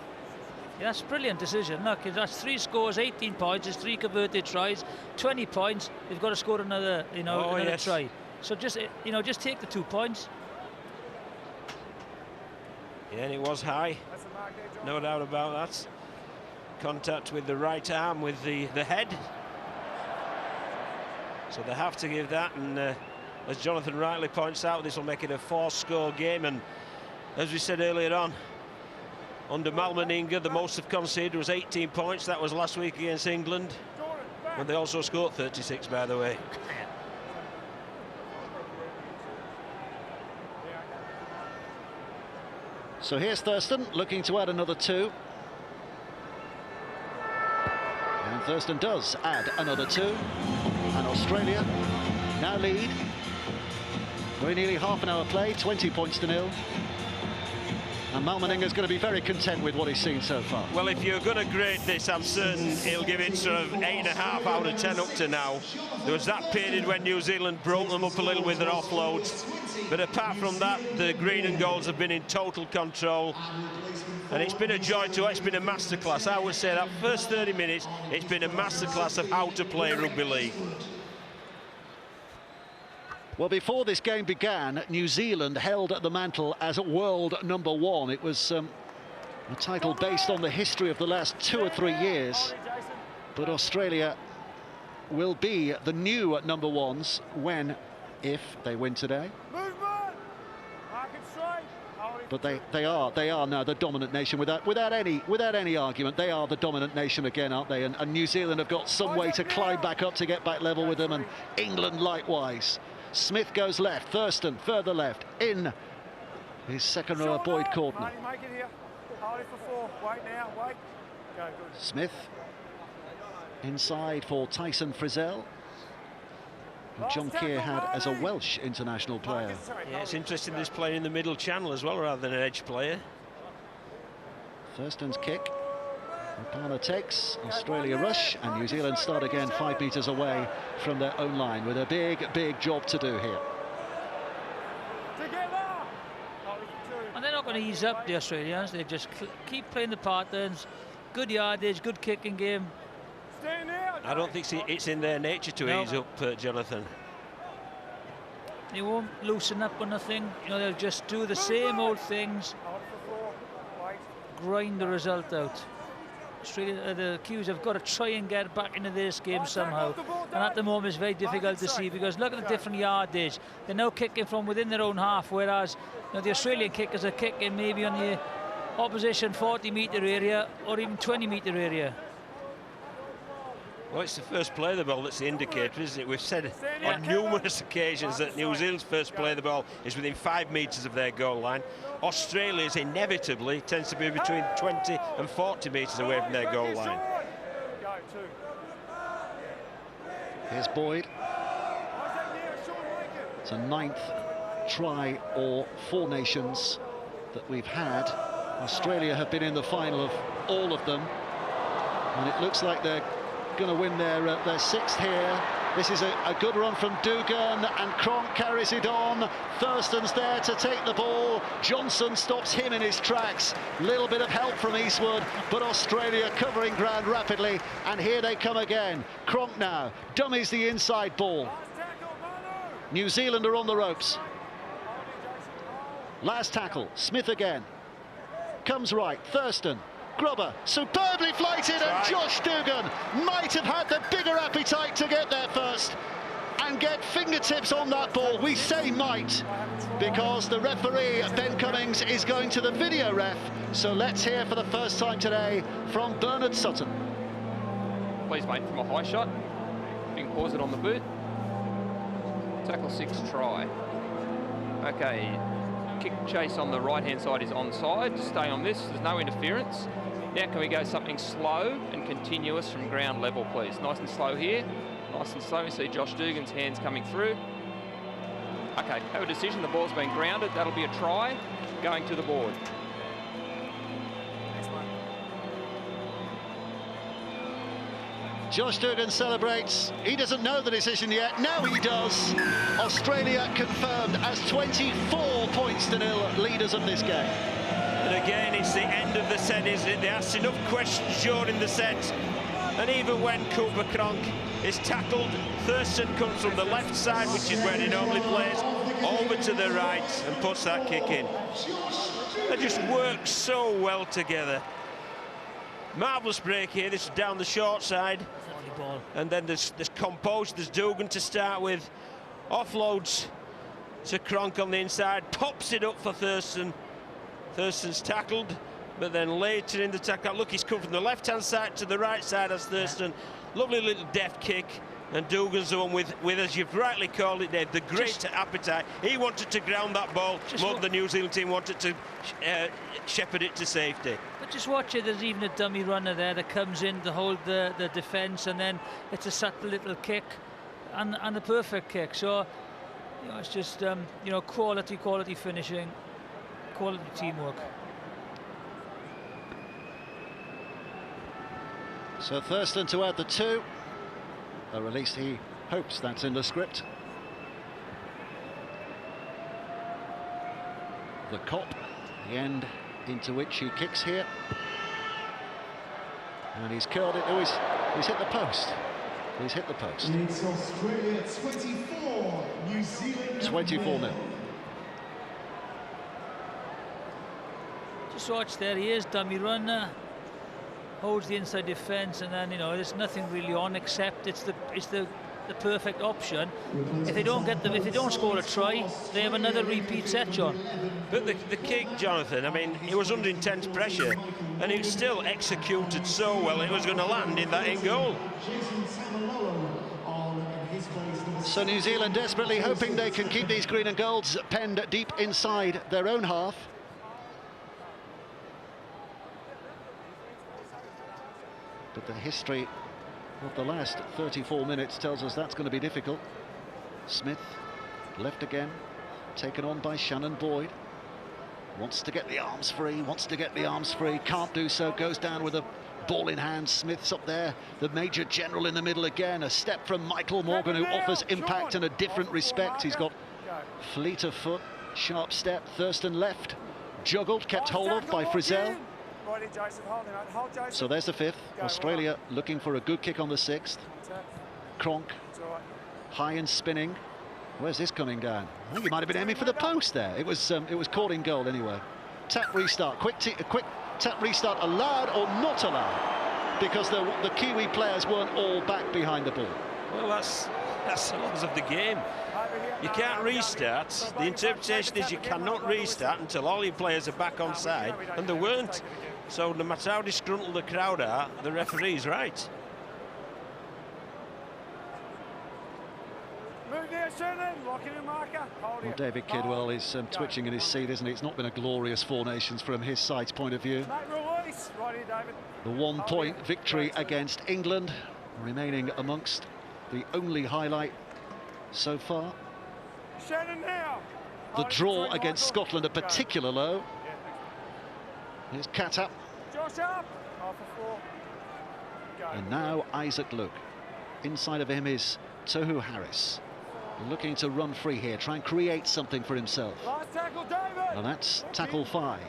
Yeah, that's a brilliant decision. Look, that's 3 scores, 18 points. It's 3 converted tries, 20 points. They've got to score another, another try. So just, just take the 2 points. Yeah, and it was high. No doubt about that. Contact with the right arm with the head. So they have to give that, and as Jonathan rightly points out, this will make it a 4-score game. And as we said earlier on, under Mal Meninga, the most they've conceded was 18 points. That was last week against England, when they also scored 36, by the way. So here's Thurston looking to add another 2. And Thurston does add another 2. And Australia now lead. Very nearly half an hour play, 20 points to 0. And Mal Meninga's going to be very content with what he's seen so far. Well, if you're going to grade this, I'm certain he'll give it sort of 8.5 out of 10 up to now. There was that period when New Zealand broke them up a little with their offloads. But apart from that, the green and golds have been in total control. And it's been a joy to watch. It's been a masterclass. I would say that first 30 minutes, it's been a masterclass of how to play rugby league. Well, before this game began, New Zealand held the mantle as world #1. It was a title based on the history of the last 2 or 3 years. But Australia will be the new #1s when, if they win today. But they are now the dominant nation without any argument. They are the dominant nation again, aren't they? And New Zealand have got some way to climb back up to get back level with them, and England likewise. Smith goes left, Thurston further left, in his second row of Boyd Courtney. Smith inside for Tyson Frizzell, who John Keir had as a Welsh international player. Yeah, it's interesting this playing in the middle channel as well, rather than an edge player. Thurston's kick. Rapana takes, Australia rush, and New Zealand start again 5 metres away from their own line with a big job to do here. And they're not going to ease up, the Australians. They just keep playing the patterns. Good yardage, good kicking game. I don't think it's in their nature to ease up, Jonathan. They won't loosen up or nothing. They'll just do the same old things. Grind the result out. Australia, the Kiwis have got to try and get back into this game somehow, and at the moment it's very difficult to see, because look at the different yardage. They're now kicking from within their own half, whereas the Australian kickers are kicking maybe on the opposition 40-metre area or even 20-metre area. Well, it's the first play of the ball that's the indicator, isn't it? We've said on numerous occasions that New Zealand's first play of the ball is within 5 metres of their goal line. Australia's inevitably tends to be between 20 and 40 metres away from their goal line. Here's Boyd. It's a 9th try or 4 nations that we've had. Australia have been in the final of all of them, and it looks like they're going to win their 6th here. This is a good run from Dugan, and Cronk carries it on. Thurston's there to take the ball. Johnson stops him in his tracks. Little bit of help from Eastwood, but Australia covering ground rapidly, and here they come again. Cronk now dummies the inside ball. New Zealand are on the ropes. Last tackle, Smith again. Comes right, Thurston. Grubber, superbly flighted, and Josh Dugan might have had the bigger appetite to get there first and get fingertips on that ball. We say might, because the referee, Ben Cummings, is going to the video ref. So let's hear for the first time today from Bernard Sutton. Please mate from a high shot. You can pause it on the boot. Tackle 6, try. Okay, kick chase on the right-hand side is onside. Stay on this, there's no interference. Now can we go something slow and continuous from ground level, please? Nice and slow here. Nice and slow. You see Josh Dugan's hands coming through. Okay, have a decision. The ball's been grounded. That'll be a try going to the board. Josh Dugan celebrates. He doesn't know the decision yet. Now he does. Australia confirmed as 24-0 leaders of this game. And again, it's the end of the set, isn't it? They asked enough questions during the set. And even when Cooper Cronk is tackled, Thurston comes from the left side, which is where he normally plays, over to the right and puts that kick in. They just work so well together. Marvellous break here. This is down the short side. And then there's composed. There's Dugan to start with. Offloads to Cronk on the inside. Pops it up for Thurston. Thurston's tackled, but then later in the tackle, look, he's come from the left-hand side to the right side as Thurston. Lovely little deft kick. And Dugan's the one with, as you've rightly called it, Dave, the great appetite. He wanted to ground that ball more than the New Zealand team wanted to shepherd it to safety. But just watch it, there's even a dummy runner there that comes in to hold the defence, and then it's a subtle little kick and the perfect kick. So, you know, it's just, you know, quality finishing, quality teamwork. So Thurston to add the 2. Or at least he hopes that's in the script. The cop, the end into which he kicks here. And he's curled it. Oh, he's hit the post. He's hit the post. It's Australia 24, New Zealand 24-0. Just watch there, he is dummy runner. Holds the inside defence, and then, you know, there's nothing really on except it's the perfect option. If they don't score a try, they have another repeat set, John. But the kick, Jonathan, I mean, he was under intense pressure, and he still executed so well. It was going to land in that in goal. So New Zealand desperately hoping they can keep these green and golds penned deep inside their own half. But the history of the last 34 minutes tells us that's going to be difficult. Smith, left again, taken on by Shannon Boyd. Wants to get the arms free, can't do so, goes down with a ball in hand. Smith's up there, the Major General in the middle again. A step from Michael Morgan, who offers impact and a different respect. He's got fleet of foot, sharp step. Thurston left, juggled, kept hold of by Frizzell. So there's the 5th. Australia looking for a good kick on the 6th. Cronk, high and spinning. Where's this coming down? I think he might have been aiming for the post there. It was caught in goal anyway. Tap restart. Quick tap restart, allowed or not allowed? Because the Kiwi players weren't all back behind the ball. Well, that's the laws of the game. You can't restart. The interpretation is you cannot restart until all your players are back on side, and they weren't. So no matter how disgruntled the crowd are, the referee's right. Well, David Kidwell is twitching in his seat, isn't he? It's not been a glorious 4 Nations from his side's point of view. The 1-point victory against England, remaining amongst the only highlight so far. The draw against Scotland, a particular low. Here's Katap. And now Isaac Luke. Inside of him is Tohu Harris, looking to run free here, try and create something for himself. Last tackle, David. And that's tackle 5.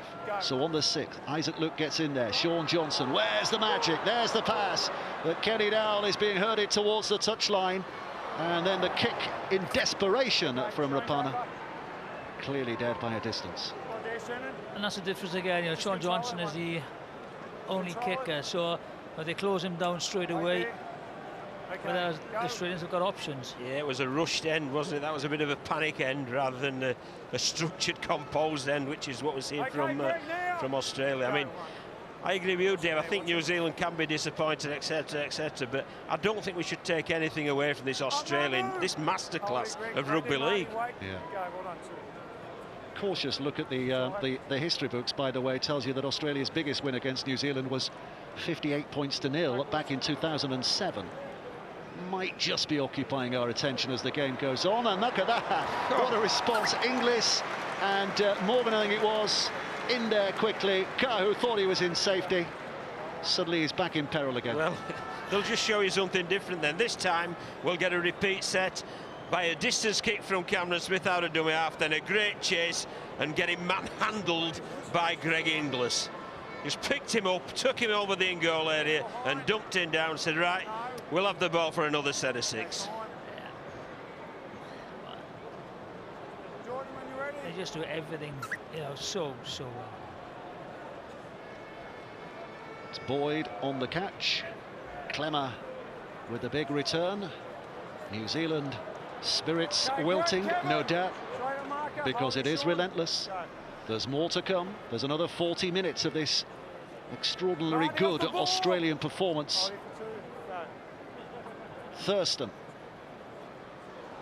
So on the 6th, Isaac Luke gets in there. Sean Johnson, where's the magic? There's the pass. But Kenny Dowell is being herded towards the touchline. And then the kick in desperation from Rapana. Clearly dead by a distance. And that's the difference again. You know, Sean Johnson is the only kicker, so they close him down straight away. Whereas the Australians have got options. Yeah, it was a rushed end, wasn't it? That was a bit of a panic end rather than a structured, composed end, which is what we're seeing from Australia. I mean, I agree with you, Dave. I think New Zealand can be disappointed, etc., etc. But I don't think we should take anything away from this Australian, this masterclass of rugby league. Yeah. Cautious look at the history books, by the way, tells you that Australia's biggest win against New Zealand was 58 points to 0 back in 2007. Might just be occupying our attention as the game goes on, and look at that, what a response. Inglis and Morgan, I think it was, in there quickly. Kahu thought he was in safety, suddenly he's back in peril again. Well, they'll just show you something different then. This time we'll get a repeat set by a distance kick from Cameron Smith out of dummy half, then a great chase and getting manhandled by Greg Inglis. Just picked him up, took him over the in-goal area and dumped him down, said, right, we'll have the ball for another set of 6. They just do everything, you know, so well. It's Boyd on the catch. Clemmer with the big return. New Zealand spirits wilting, no doubt, because it is relentless. There's more to come. There's another 40 minutes of this extraordinarily good Australian performance. Thurston.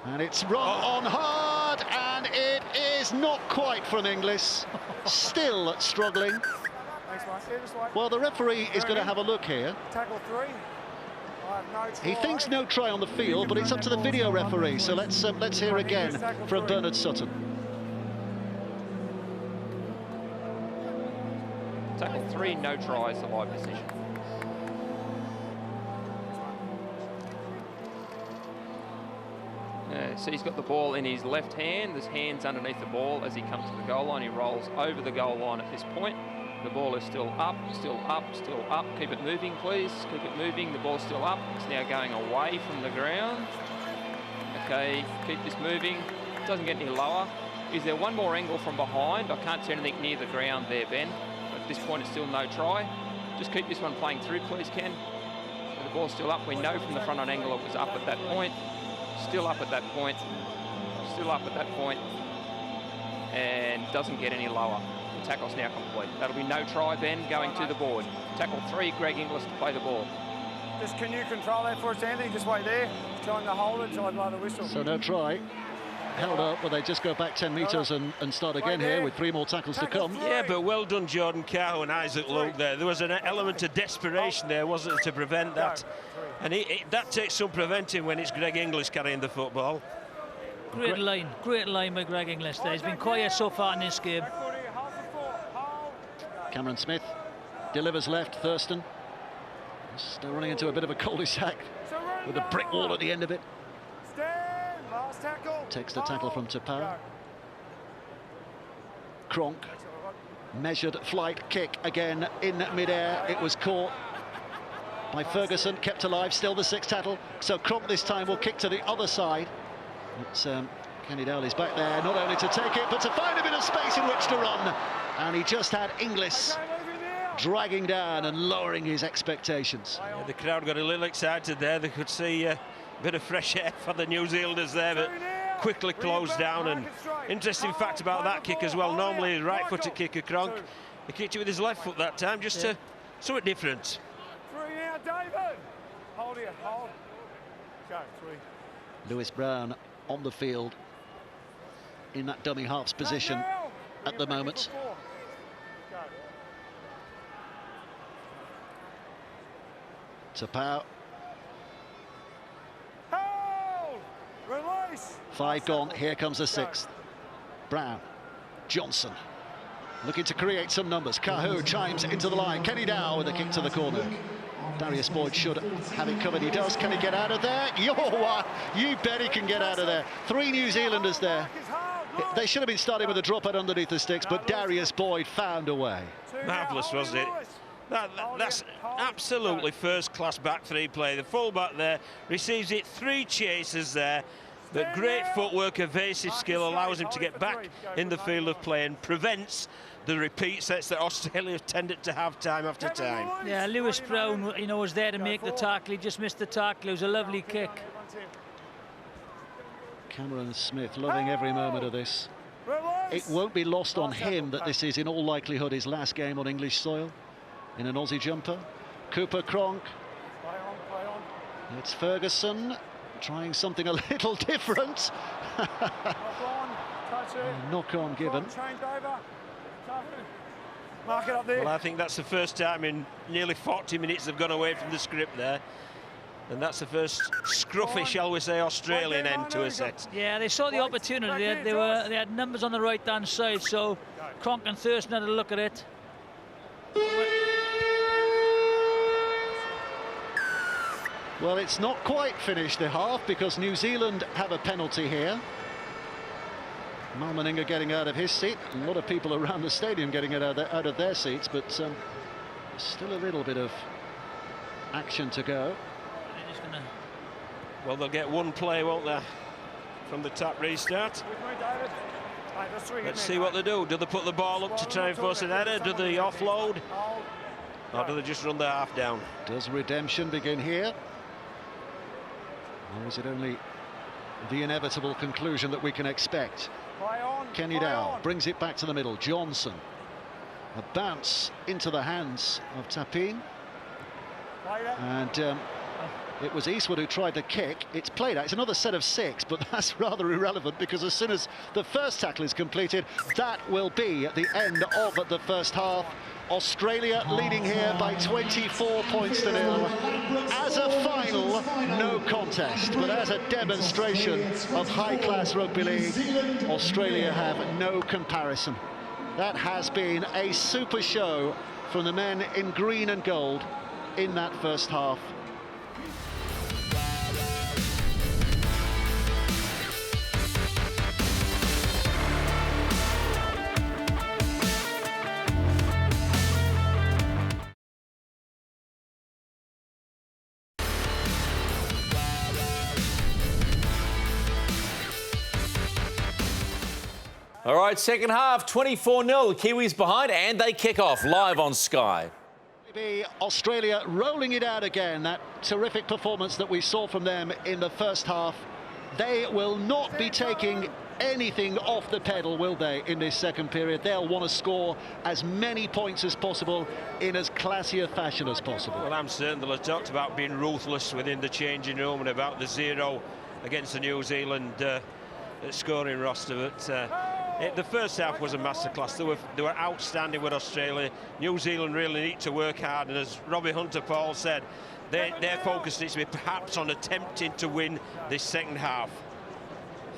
And it's run on hard, and it is not quite from Inglis. Still struggling. Well, the referee is going to have a look here. Tackle 3. He thinks no try on the field, but it's up to the video referee. So let's hear again from Bernard Sutton. Tackle 3, no tries, the live decision. So he's got the ball in his left hand. His hand's underneath the ball as he comes to the goal line. He rolls over the goal line at this point. The ball is still up, still up, still up. Keep it moving, please. Keep it moving. The ball's still up. It's now going away from the ground. Okay, keep this moving. It doesn't get any lower. Is there one more angle from behind? I can't see anything near the ground there, Ben. At this point, it's still no try. Just keep this one playing through, please, Ken. So the ball's still up. We know from the front on angle it was up at that point. Still up at that point. Still up at that point. And doesn't get any lower. The tackle's now complete. That'll be no try, Ben, going to the board. Tackle 3, Greg Inglis to play the ball. Just can you control that for us, Anthony? Just wait there. Trying to hold it, so I'd blow the whistle. So no try. Held up, but they just go back 10 metres and start again here with 3 more tackles to come. Yeah, but well done, Jordan Cahill and Isaac Luke there. There was an element of desperation there, wasn't there, to prevent that. And that takes some preventing when it's Greg Inglis carrying the football. Great line by Greg Inglis there. He's been quiet so far in this game. Cameron Smith delivers left. Thurston still running into a bit of a cul-de-sac with a brick wall at the end of it. Takes the tackle from Tapau. Cronk, measured flight kick again in mid-air. It was caught by Ferguson, kept alive, still the 6th tackle. So Cronk this time will kick to the other side. It's Kenny Dowell is back there, not only to take it, but to find a bit of space in which to run. And he just had Inglis dragging down and lowering his expectations. Yeah, the crowd got a little excited there. They could see a bit of fresh air for the New Zealanders there, but quickly closed down. And interesting fact about that kick as well, normally a right-footed kicker, Cronk. He kicked it with his left foot that time, just to something different. 3 now, David. Hold here, hold. Go, 3. Lewis Brown on the field in that dummy half's position at the moment. Tapau. Release. 5 gone, here comes the 6th. Brown, Johnson, looking to create some numbers. Kahu chimes into the line. Kenny Dowell with a kick to the corner. Darius Boyd should have it covered. He does. Can he get out of there? You bet he can get out of there. 3 New Zealanders there. They should have been starting with a drop out underneath the sticks, but Darius Boyd found a way. Marvellous, wasn't it? That's absolutely first-class back 3 play. The full-back there receives it, 3 chases there, but great footwork, evasive skill allows him to get back in the field of play and prevents the repeat sets that Australia have tended to have time after time. Yeah, Lewis Brown, you know, was there to make the tackle. He just missed the tackle. It was a lovely kick. Cameron Smith loving every moment of this. It won't be lost on him that this is in all likelihood his last game on English soil in an Aussie jumper. Cooper Cronk. It's Ferguson trying something a little different. Knock on given. Mark it up there. Well, I think that's the first time in nearly 40 minutes they've gone away from the script there. And that's the first scruffy, shall we say, Australian end to a set. Yeah, they saw the opportunity. They had numbers on the right-hand side, so Cronk and Thurston had a look at it. Well, it's not quite finished the half because New Zealand have a penalty here. Malmaninga getting out of his seat. A lot of people around the stadium getting it out of their seats, but still a little bit of action to go. Well, they'll get 1 play, won't they, from the tap restart. Let's see what they do. Do they put the ball up to try and force an header? Do they offload? Or do they just run the half down? Does redemption begin here? Or is it only the inevitable conclusion that we can expect? Kenny Dow brings it back to the middle. Johnson. A bounce into the hands of Tapine. And it was Eastwood who tried to kick. It's played out. It's another set of 6, but that's rather irrelevant because as soon as the first tackle is completed, that will be the end of the first half. Australia leading here by 24 points to 0. As a final, no contest, but as a demonstration of high-class rugby league, Australia have no comparison. That has been a super show from the men in green and gold in that first half. All right, second half, 24-0. Kiwis behind, and they kick off live on Sky. Maybe Australia rolling it out again. That terrific performance that we saw from them in the first half. They will not be taking anything off the pedal, will they, in this second period? They'll want to score as many points as possible in as classy a fashion as possible. Well, I'm certain they'll have talked about being ruthless within the changing room and about the 0 against the New Zealand scoring roster, but the first half was a masterclass. They were outstanding with Australia. New Zealand really need to work hard, and as Robbie Hunter-Paul said, their focus needs to be perhaps on attempting to win this second half.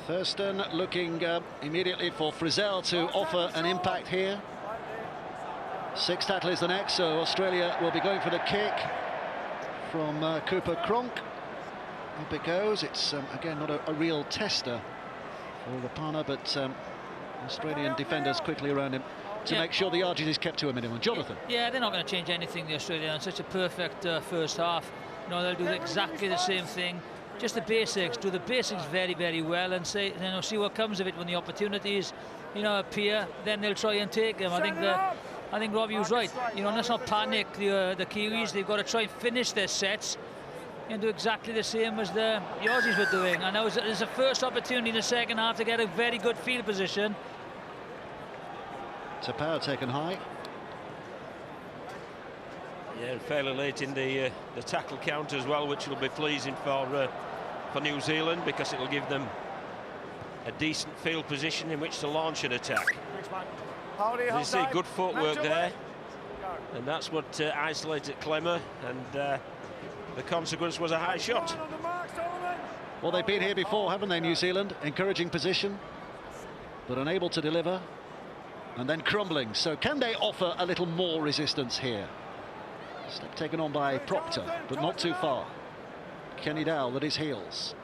Thurston looking immediately for Frizzell to offer an impact here. 6 tackle is the next, so Australia will be going for the kick from Cooper Cronk. Up it goes. It's again not a real tester for Rapana, but Australian defenders quickly around him to make sure the yardage is kept to a minimum. Jonathan. Yeah, they're not going to change anything, the Australians. Such a perfect first half. You know, they'll do exactly the same thing. Just the basics. Do the basics very, very well, and see what comes of it when the opportunities, appear. Then they'll try and take them. I think Robbie was right. Let's not panic the Kiwis. They've got to try and finish their sets and do exactly the same as the Aussies were doing. And now there's a first opportunity in the second half to get a very good field position. Tapau taken high. Yeah, and fairly late in the tackle count as well, which will be pleasing for New Zealand because it will give them a decent field position in which to launch an attack. You see good footwork there, and that's what isolated Clemmer, and the consequence was a high shot. Well, they've been here before, haven't they, New Zealand? Encouraging position, but unable to deliver, and then crumbling. So can they offer a little more resistance here? Step taken on by Proctor, but not too far. Kenny Dowell at his heels.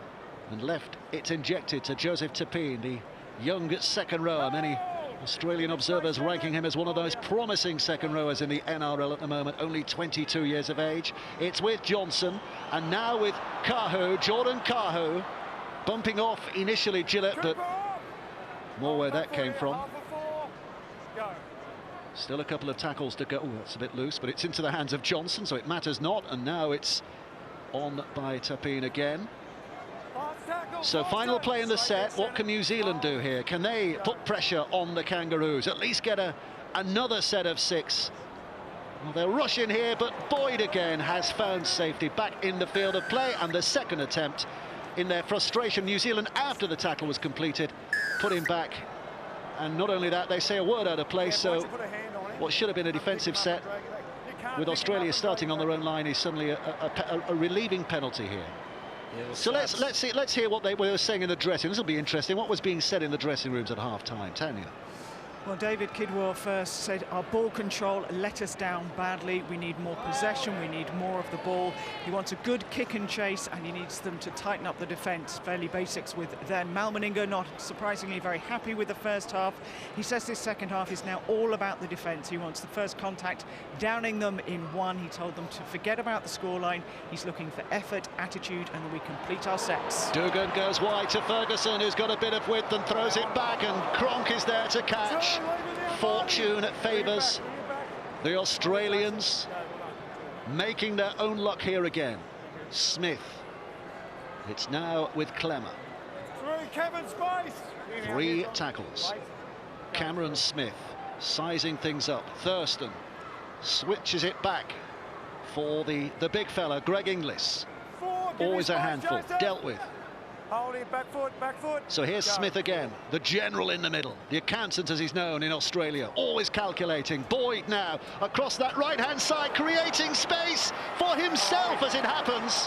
And left, it's injected to Joseph Tapine, the young second rower. Many Australian observers ranking him as one of the most promising second rowers in the NRL at the moment, only 22 years of age. It's with Johnson, and now with Kahu, Jordan Kahu, bumping off initially Gillett, but more where that came from. Still a couple of tackles to go. Oh, that's a bit loose, but it's into the hands of Johnson, so it matters not, and now it's on by Tapine again. So final play in the set. What can New Zealand do here? Can they put pressure on the Kangaroos, at least get another set of 6? Well, they'll rush in here, but Boyd again has found safety back in the field of play, and the second attempt in their frustration. New Zealand, after the tackle was completed, put him back, and not only that, they say a word out of place. So what should have been a defensive set with Australia starting on their own line is suddenly a relieving penalty here. Yeah, so let's hear what they were saying in the dressing. This will be interesting. What was being said in the dressing rooms at half-time? Tanya. Well, David Kidwell first said our ball control let us down badly. We need more possession. We need more of the ball. He wants a good kick and chase, and he needs them to tighten up the defence. Fairly basics with then Mal Meninga, not surprisingly very happy with the first half. He says this second half is now all about the defence. He wants the first contact, downing them in 1. He told them to forget about the scoreline. He's looking for effort, attitude, and that we complete our sets. Dugan goes wide to Ferguson, who's got a bit of width and throws it back, and Cronk is there to catch. Fortune favours the Australians, making their own luck here again. Smith. It's now with Clemmer. 3 tackles. Cameron Smith sizing things up. Thurston switches it back for the big fella, Greg Inglis. Always a handful, dealt with. Hold it, back foot. So here's Smith again, the general in the middle, the accountant as he's known in Australia, always calculating. Boyd now across that right-hand side, creating space for himself as it happens.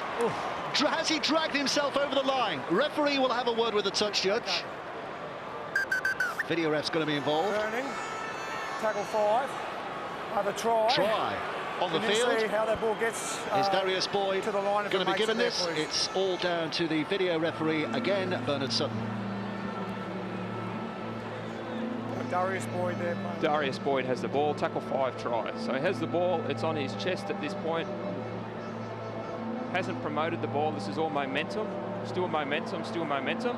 Has he dragged himself over the line? Referee will have a word with the touch judge. Video ref's going to be involved. Turning, tackle 5, have a try. On the field. See how that ball gets, is Darius Boyd to the line going to be given this? It's all down to the video referee again, Bernard Sutton. Darius Boyd there. Darius Boyd has the ball, tackle 5 try. So he has the ball, it's on his chest at this point. Hasn't promoted the ball, this is all momentum. Still momentum.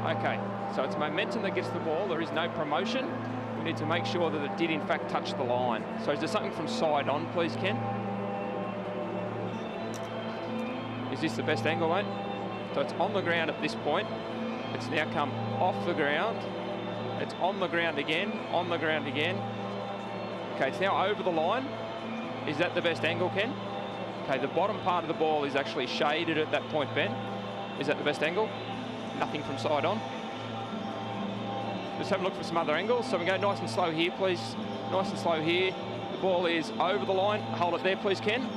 Okay, so it's momentum that gets the ball, there is no promotion. We need to make sure that it did in fact touch the line. So is there something from side on, please, Ken? Is this the best angle, mate? So it's on the ground at this point. It's now come off the ground. It's on the ground again, Okay, it's now over the line. Is that the best angle, Ken? Okay, the bottom part of the ball is actually shaded at that point, Ben. Is that the best angle? Nothing from side on. Just have a look for some other angles. So we go nice and slow here, please. Nice and slow here. The ball is over the line. Hold it there, please, Ken.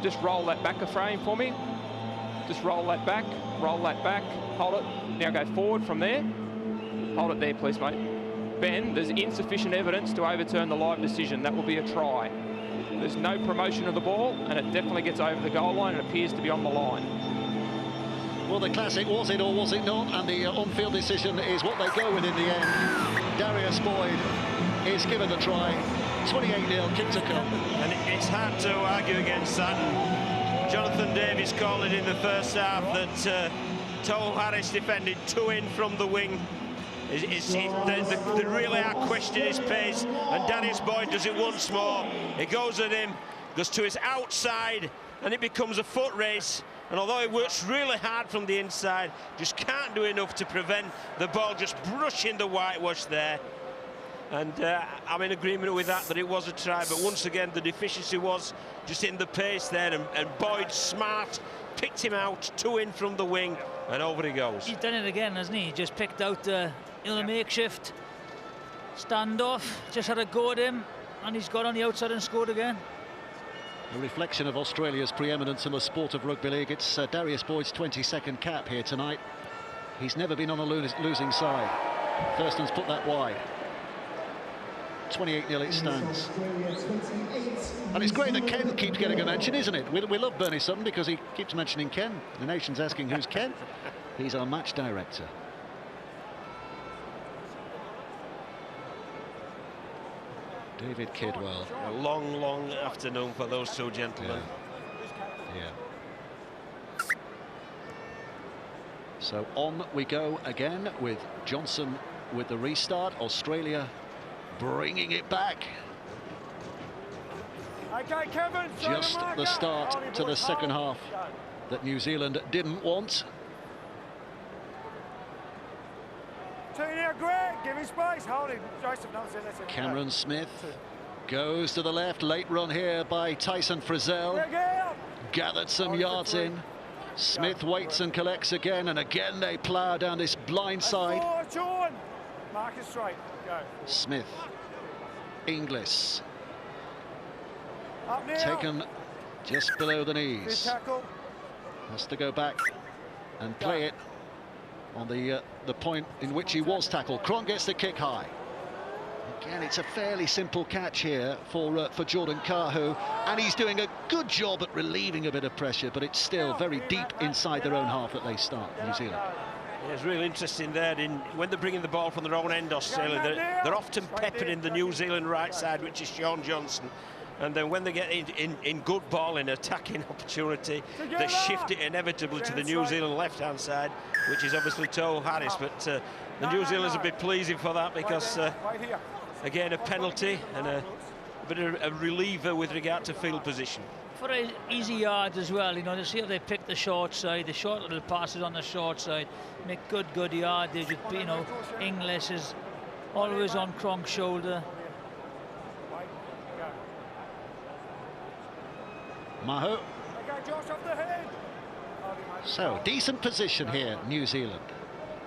Just roll that back a frame for me. Just roll that back, hold it. Now go forward from there. Hold it there, please, mate. Ben, there's insufficient evidence to overturn the live decision. That will be a try. There's no promotion of the ball, and it definitely gets over the goal line and appears to be on the line. Well, the classic, was it or was it not? And the on-field decision is what they go with in the end. Darius Boyd is given the try. 28-0, kick to come. And it's hard to argue against that. And Jonathan Davies called it in the first half that Toll Harris defended 2 in from the wing. They really are questioning his pace, and Darius Boyd does it once more. He goes at him, goes to his outside, and it becomes a foot race. And although he works really hard from the inside, just can't do enough to prevent the ball just brushing the whitewash there. And I'm in agreement with that it was a try. But once again, the deficiency was just in the pace there. And Boyd, smart, picked him out, 2 in from the wing, and over he goes. He's done it again, hasn't he? He just picked out the makeshift standoff, just had a go at him, and he's got on the outside and scored again. A reflection of Australia's preeminence in the sport of rugby league. It's Darius Boyd's 22nd cap here tonight. He's never been on a losing side. Thurston's put that wide. 28-0 it stands. And it's great that Ken keeps getting a mention, isn't it? We love Bernie Sutton because he keeps mentioning Ken. The nation's asking who's Ken. He's our match director. David Kidwell. A long, long afternoon for those two gentlemen. Yeah. So on we go again with Johnson with the restart. Australia bringing it back. Okay, Kevin, Just the start to the second half that New Zealand didn't want. Greg, give him space, hold him. Joseph, no, that's it. Cameron Smith goes to the left. Late run here by Tyson Frizzell. Gathered some yards in. Smith waits and collects again, and again they plough down this blind side. Mark it straight. Go. Smith, Inglis, Up now. taken just below the Good knees. tackle. Has to go back and play it on the point in which he was tackled. Cronk gets the kick high. Again, it's a fairly simple catch here for Jordan Kahu, and he's doing a good job at relieving a bit of pressure, but it's still very deep inside their own half that they start, New Zealand. Yeah, it's really interesting there. When they're bringing the ball from their own end, Australia, they're often peppering the New Zealand right side, which is Sean Johnson. And then when they get in good ball, in attacking opportunity, they shift it inevitably to the New Zealand left-hand side, which is obviously Tohu Harris. But the New Zealanders will be pleasing for that because, again, a penalty and a bit of a reliever with regard to field position. For easy yards as well, you know, to see how they pick the short side, the short little passes on the short side, make good yardage. You know, Inglis is always on Cronk's shoulder. Maho. So, decent position here, New Zealand.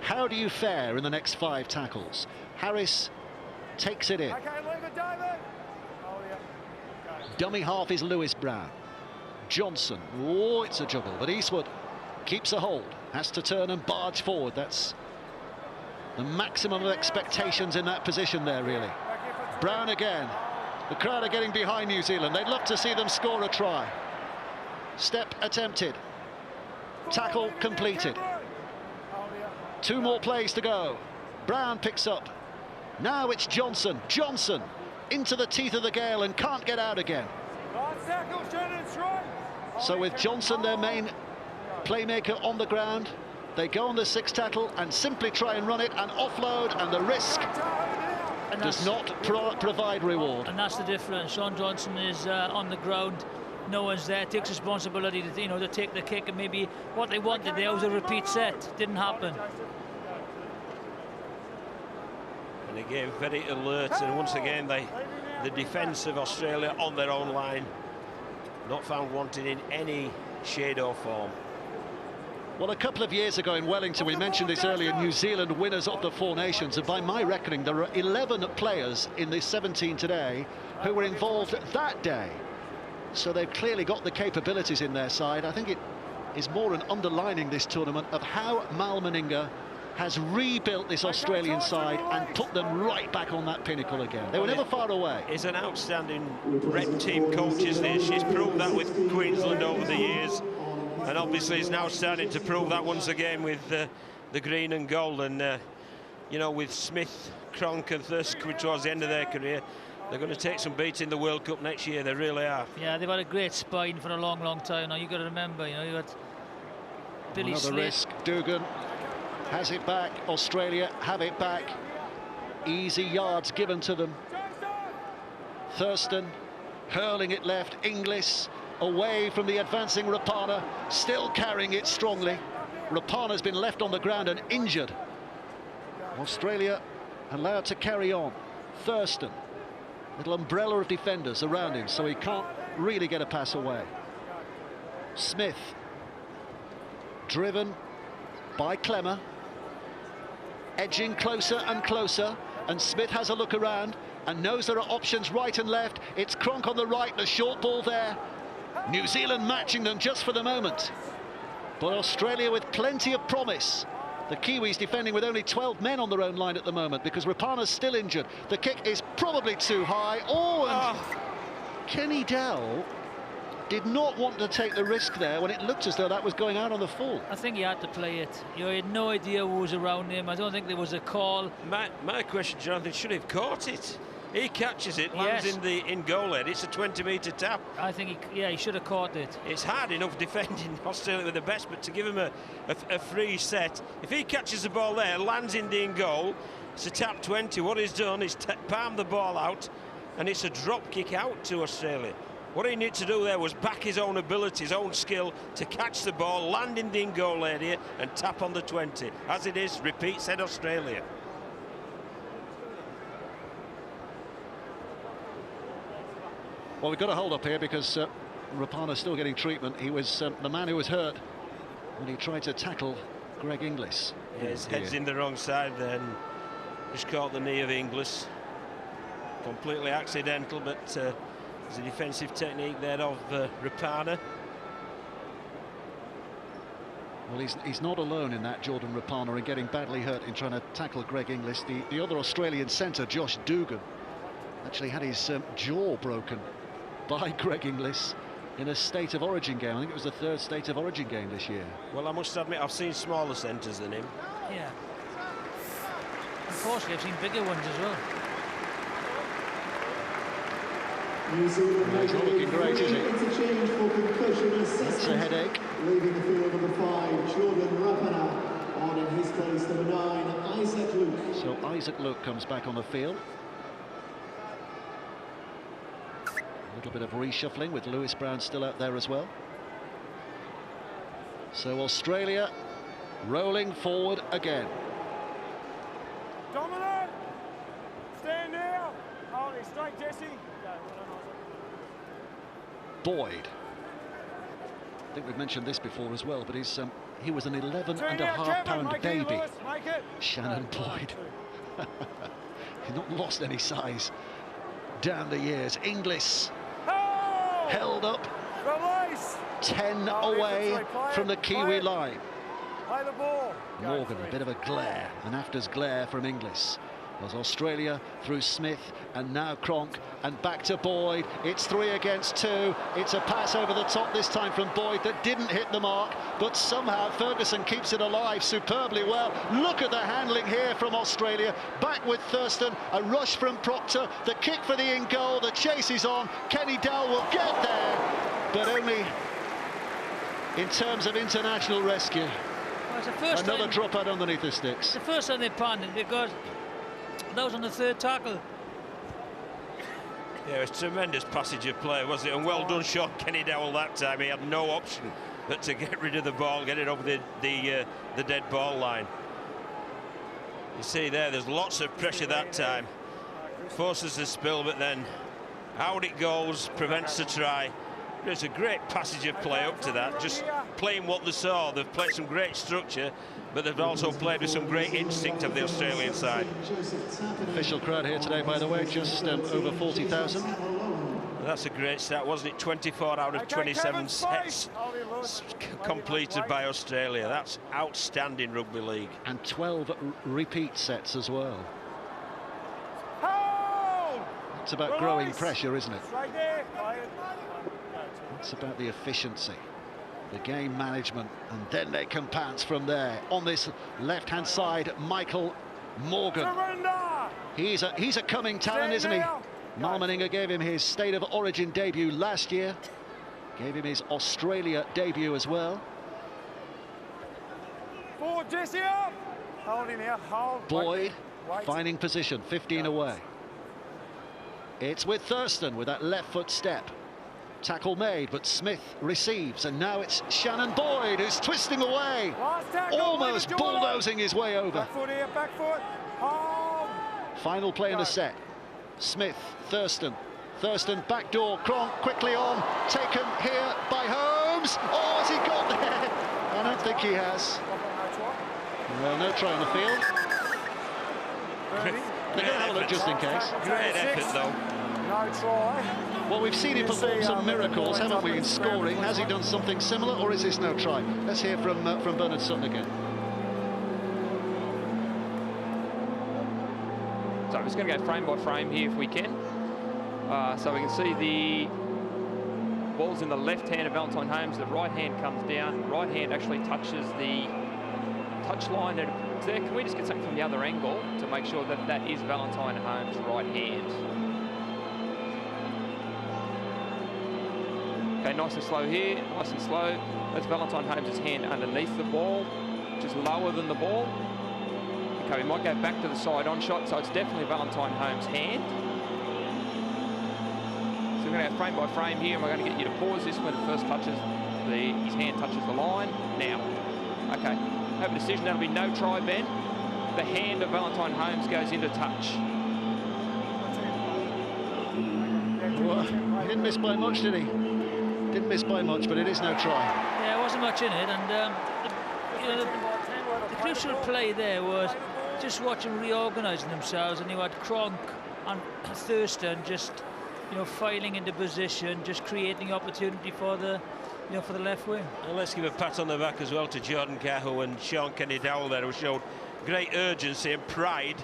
How do you fare in the next 5 tackles? Harris takes it in. Dummy half is Lewis Brown. Johnson, oh, it's a juggle, but Eastwood keeps a hold, has to turn and barge forward. That's the maximum of expectations in that position there, really. Brown again. The crowd are getting behind New Zealand. They'd love to see them score a try. Step attempted. Tackle completed. 2 more plays to go. Brown picks up. Now it's Johnson. Johnson into the teeth of the gale and can't get out again. So with Johnson, their main playmaker, on the ground, they go on the 6th tackle and simply try and run it and offload, and the risk does not provide reward. And that's the difference. Sean Johnson is on the ground. No one's there. Takes responsibility to, you know, to take the kick, and maybe what they wanted there was a repeat set. Didn't happen. And again, very alert, and once again, the defence of Australia on their own line, not found wanting in any shade or form. Well, a couple of years ago in Wellington, we mentioned this earlier, New Zealand winners of the 4 Nations, and by my reckoning, there are 11 players in this 17 today who were involved that day. So they've clearly got the capabilities in their side. I think it is more an underlining this tournament of how Mal Meninga has rebuilt this Australian side and put them right back on that pinnacle again. They were never far away. He's an outstanding red team coach, isn't he? She's proved that with Queensland over the years. And obviously he's now starting to prove that once again with the green and gold. And, you know, with Smith, Cronk and Thirsk towards the end of their career, they're going to take some beats in the World Cup next year. They really are. Yeah, they've had a great spine for a long time now. You've got to remember, you know, you've got Billy Another Slate. risk. Dugan has it back. Australia have it back. Easy yards given to them. Thurston hurling it left. Inglis away from the advancing Rapana, still carrying it strongly. Rapana's been left on the ground and injured. Australia allowed to carry on. Thurston, little umbrella of defenders around him, so he can't really get a pass away. Smith, driven by Clemmer, edging closer and closer, and Smith has a look around and knows there are options right and left. It's Cronk on the right, the short ball there. New Zealand matching them just for the moment, but Australia with plenty of promise The Kiwis defending with only 12 men on their own line at the moment because Rapana's still injured. The kick is probably too high. Oh, and Kenny Dowell did not want to take the risk there when it looked as though that was going out on the full. I think he had to play it. You know, he had no idea who was around him. I don't think there was a call. My question, Jonathan, should he have caught it? He catches it, lands in goal head. It's a 20-metre tap. I think he should have caught it. It's hard enough defending Australia with the best, but to give him a free set, if he catches the ball there, lands in goal, it's a tap 20. What he's done is palm the ball out, and it's a drop kick out to Australia. What he needed to do there was back his own ability, his own skill to catch the ball, land in the in-goal area and tap on the 20. As it is, repeat, said Australia. Well, we've got to hold up here because Rapana's still getting treatment. He was the man who was hurt when he tried to tackle Greg Inglis. Yeah, his head's in the wrong side then. Just caught the knee of Inglis. Completely accidental, but there's a defensive technique there of Rapana. Well, he's not alone in that, Jordan Rapana, in getting badly hurt in trying to tackle Greg Inglis. The other Australian centre, Josh Dugan, actually had his jaw broken by Greg Inglis in a State of Origin game. I think it was the third State of Origin game this year. Well, I must admit, I've seen smaller centres than him. Yeah. Unfortunately, I've seen bigger ones as well. He's not looking great, is it? That's a headache. Leaving the field number 5, Jordan Rapana. On in his place, number 9, Isaac Luke. So Isaac Luke comes back on the field. A little bit of reshuffling with Lewis Brown still out there as well. So Australia rolling forward again. Dominant! Stand now! Hold it straight, Jesse. Boyd. I think we've mentioned this before as well, but he was an 11.5-pound baby. Shannon Boyd. He's not lost any size down the years. Inglis held up, 10 away from the Kiwi line. Play the ball. Morgan, a bit of a glare, an afters glare from Inglis. As Australia through Smith and now Cronk and back to Boyd. It's 3 against 2. It's a pass over the top this time from Boyd that didn't hit the mark, but somehow Ferguson keeps it alive superbly well. Look at the handling here from Australia. Back with Thurston, a rush from Proctor, the kick for the in goal, the chase is on. Kenny Dowell will get there, but only in terms of international rescue. Well, it's the first Another time, drop out underneath the sticks. it's the first time they panned it because that was on the third tackle. Yeah, it was a tremendous passage of play, wasn't it? And well done, Sean Kenny Dowell that time. He had no option but to get rid of the ball, get it over the dead ball line. You see there's lots of pressure that time. Forces the spill, but then out it goes, prevents the try. It's a great passage of play up to that, just playing what they saw. They've played some great structure, but they've also played with some great instinct of the Australian side. Official crowd here today, by the way, just over 40,000. That's a great start, wasn't it? 24 out of 27 sets completed by Australia. That's outstanding rugby league. And 12 repeat sets as well. It's about growing pressure, isn't it? It's about the efficiency, the game management, and then they can pounce from there. On this left-hand side, Michael Morgan. He's a coming talent, isn't he? Malmeninger gave him his State of Origin debut last year. Gave him his Australia debut as well. Forward, Jesse up! Hold him here, hold. Boyd finding position, 15 away. It's with Thurston with that left foot step. Tackle made, but Smith receives, and now it's Shannon Boyd who's twisting away, almost bulldozing his way over. Back foot here, back foot. Hold. Final play in the set. Smith, Thurston backdoor, Cronk quickly on, taken here by Holmes. Oh, has he got there? I don't think he has. Well, no try on the field. They're going to have a look just in case. Great effort, though. No try. Well, we've seen him perform some miracles, haven't we, in scoring? Has he done something similar, or is this no try? Let's hear from Bernard Sutton again. So I'm just going to go frame by frame here if we can. So we can see the ball's in the left hand of Valentine Holmes. The right hand comes down. Right hand actually touches the touch line there. Can we just get something from the other angle to make sure that that is Valentine Holmes' right hand? Okay, nice and slow here, nice and slow. That's Valentine Holmes' hand underneath the ball, just lower than the ball. Okay, we might go back to the side-on shot, so it's definitely Valentine Holmes' hand. So we're going to go frame by frame here, and we're going to get you to pause this when it first touches his hand touches the line. Now, okay, have a decision. That'll be no try, Ben. The hand of Valentine Holmes goes into touch. Well, he didn't miss by much, did he? Didn't miss by much, but it is no try. Yeah, there wasn't much in it, and the crucial play there was just watching reorganising themselves, and you had Cronk and Thurston just, filing into position, just creating opportunity for the, for the left wing. And let's give a pat on the back as well to Jordan Cahill and Sean Kenny-Dowell there, who showed great urgency and pride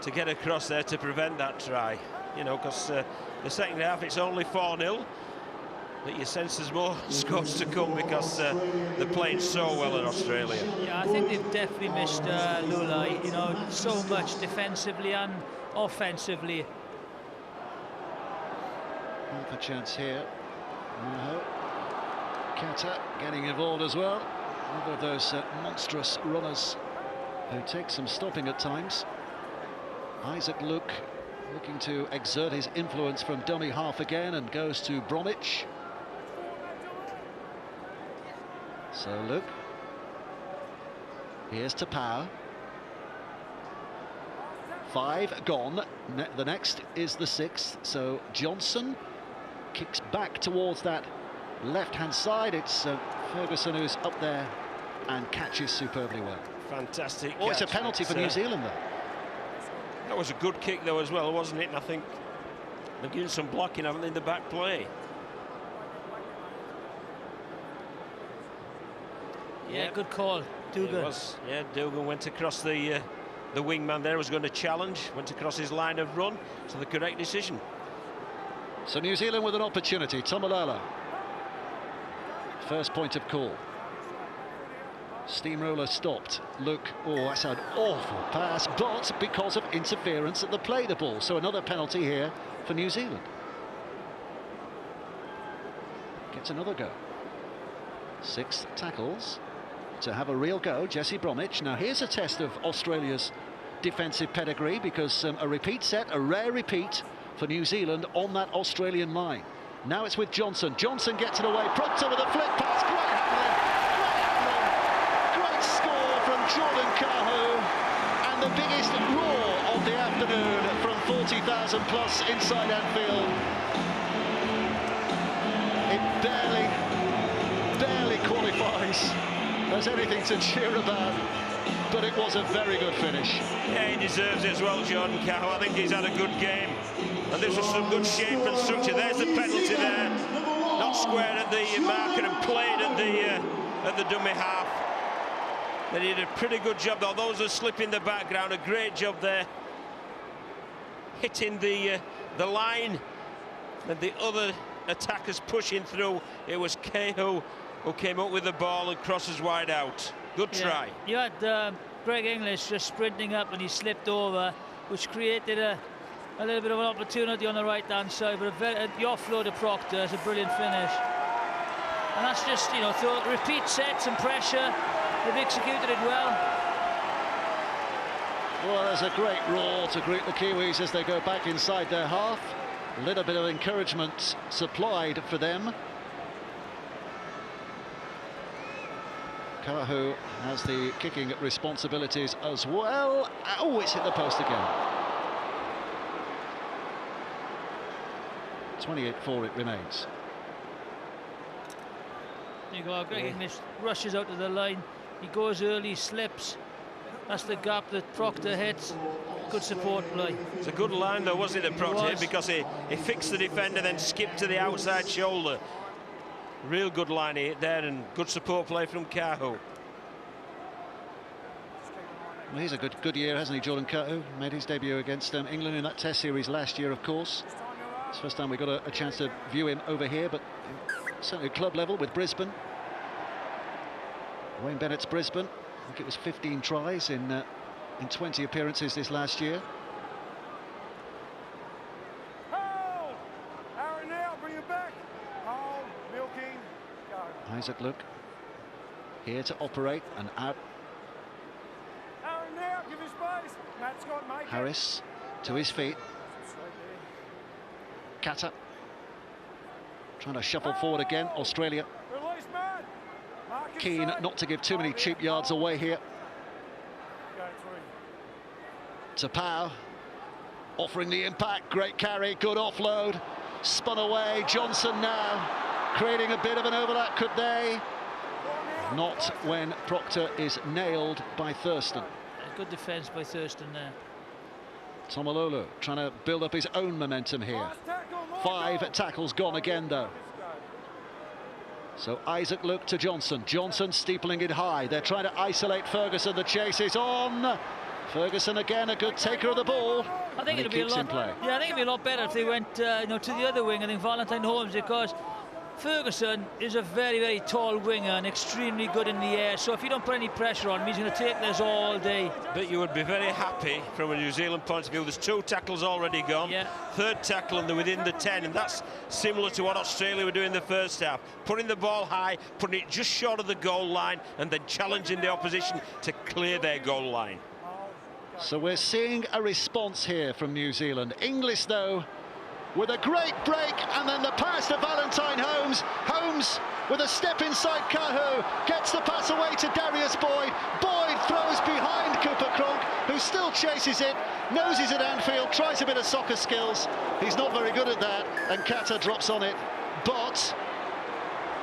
to get across there to prevent that try. Because the second half it's only 4-0. But you sense there's more scores to come because they're playing so well in Australia. Yeah, I think they've definitely missed Lulai, so much defensively and offensively. Half a chance here. Kata getting involved as well. Another of those monstrous runners who take some stopping at times. Isaac Luke looking to exert his influence from dummy half again and goes to Bromwich. So Luke, here's to Power. 5 gone. The next is the 6th. So Johnson kicks back towards that left-hand side. It's Ferguson who's up there and catches superbly well. Fantastic. Oh, it's a penalty for New Zealand there. That was a good kick though as well, wasn't it? And I think they're getting some blocking, haven't they, in the back play? Yeah, good call, Dugan. Yeah, Dugan went across the wingman there, was going to challenge, went across his line of run, so the correct decision. So New Zealand with an opportunity. Tomalala. First point of call. Steamroller stopped. Luke, oh, that's an awful pass, but because of interference at the play the ball. So another penalty here for New Zealand. Gets another go. 6 tackles to have a real go, Jesse Bromwich. Now here's a test of Australia's defensive pedigree, because a repeat set, a rare repeat for New Zealand on that Australian line. Now it's with Johnson. Johnson gets it away. Proctor with a flick pass. Great handling. Great score from Jordan Cahill. And the biggest roar of the afternoon from 40,000 plus inside Anfield. It barely qualifies as anything to cheer about, but it was a very good finish. Yeah, he deserves it as well, Jordan Cahill. I think he's had a good game, and this was some good shape and structure. There's the penalty there, not square at the marker and played at the dummy half. They did a pretty good job, though. Those are slip in the background, a great job there, hitting the line, and the other attackers pushing through. It was Cahill who came up with the ball and crosses wide out. Good try. You had Greg English just sprinting up and he slipped over, which created a little bit of an opportunity on the right-hand side, but the offload to Proctor is a brilliant finish. And that's just, through repeat sets and pressure, they've executed it well. Well, there's a great roar to greet the Kiwis as they go back inside their half. A little bit of encouragement supplied for them. Kahu has the kicking responsibilities as well. Oh, it's hit the post again. 28-4 it remains. There you go, Greg English rushes out to the line. He goes early, slips. That's the gap that Proctor hits. Good support play. It's a good line though, wasn't it, that Proctor hit, because he fixed the defender, then skipped to the outside shoulder. Real good line he hit there, and good support play from Cahill. Well, he's a good year, hasn't he, Jordan Kahu? Made his debut against England in that Test series last year, of course. It's the first time we got a chance to view him over here, but certainly at club level with Brisbane. Wayne Bennett's Brisbane. I think it was 15 tries in 20 appearances this last year. Hold! Aaron now, bring it back. Hold, milking, go. Isaac Luke here to operate and out. Aaron now, give him space. Matt Scott, make Harris to his feet. Kata trying to shuffle forward again. Australia Release, Matt. Mark it keen safe. not to give too many cheap yards away here. Go through. Tapau offering the impact. Great carry, good offload. Spun away. Johnson now creating a bit of an overlap. Could they? Not when Proctor is nailed by Thurston. Good defence by Thurston there. Tomalolo trying to build up his own momentum here. 5 tackles gone again, though. So Isaac Luke to Johnson. Johnson steepling it high. They're trying to isolate Ferguson. The chase is on. Ferguson again, a good taker of the ball. I think it'll be a lot. Yeah, I think it'd be a lot better if they went, to the other wing. I think Valentine Holmes, because Ferguson is a very, very tall winger and extremely good in the air. So if you don't put any pressure on him, he's going to take this all day. But you would be very happy from a New Zealand point of view. There's 2 tackles already gone. Yeah. 3rd tackle and they're within the 10, and that's similar to what Australia were doing in the first half. Putting the ball high, putting it just short of the goal line, and then challenging the opposition to clear their goal line. So we're seeing a response here from New Zealand. Inglis, though, with a great break, and then the pass to Valentine Holmes. Holmes with a step inside Kahu, gets the pass away to Darius Boyd. Boyd throws behind Cooper Cronk, who still chases it, knows he's at Anfield, tries a bit of soccer skills. He's not very good at that, and Kata drops on it. But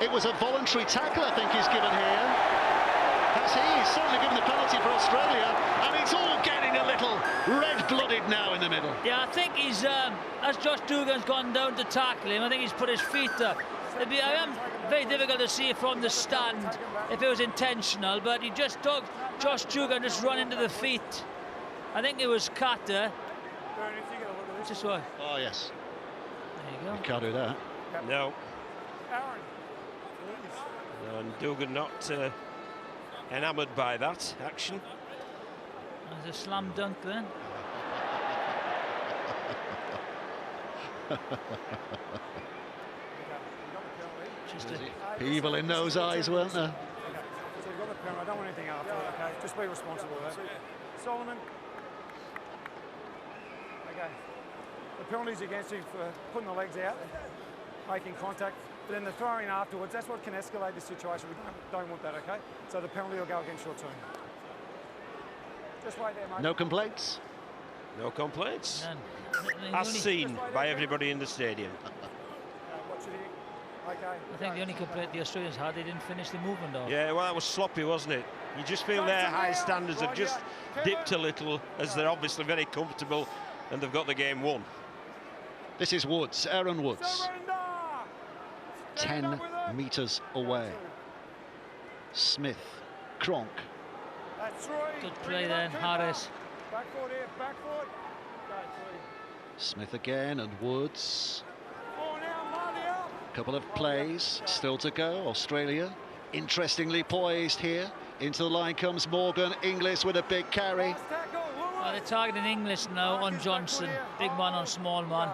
it was a voluntary tackle, I think he's given here. Has he? He's certainly given the penalty for Australia, and it's all getting a little red-blooded now in the middle. Yeah, I think he's, as Josh Dugan's gone down to tackle him, I think he's put his feet up. I am very difficult to see it from the stand if it was intentional, but he just took Josh Dugan just run into the feet. I think it was Kata. Just what? Oh, yes. There you go. You can't do that. No. And Dugan not enamoured by that action. There's a slam dunk then. Just evil in those eyes, weren't there? So you've got the penalty. I don't want anything after it, okay? Just be responsible with that. Solomon. Okay. The penalty's against you for putting the legs out, making contact, but then the throwing afterwards, that's what can escalate the situation. We don't want that, okay? So the penalty will go against your team. Just wait there, mate. No complaints? No complaints. None. As seen by everybody in the stadium. Watch it here. Okay. I think the only complaint the Australians had, they didn't finish the movement off. Yeah, well, that was sloppy, wasn't it? You just feel their high standards have just dipped a little, as they're obviously very comfortable and they've got the game won. This is Woods, Aaron Woods. 10 metres away. Smith, Cronk. Good play then, Harris. Back foot here, back foot. Smith again and Woods. Oh, now, Marty up. Couple of plays still to go. Australia interestingly poised here. Into the line comes Morgan. Inglis with a big carry. They're targeting Inglis now on Johnson. Big man on small man.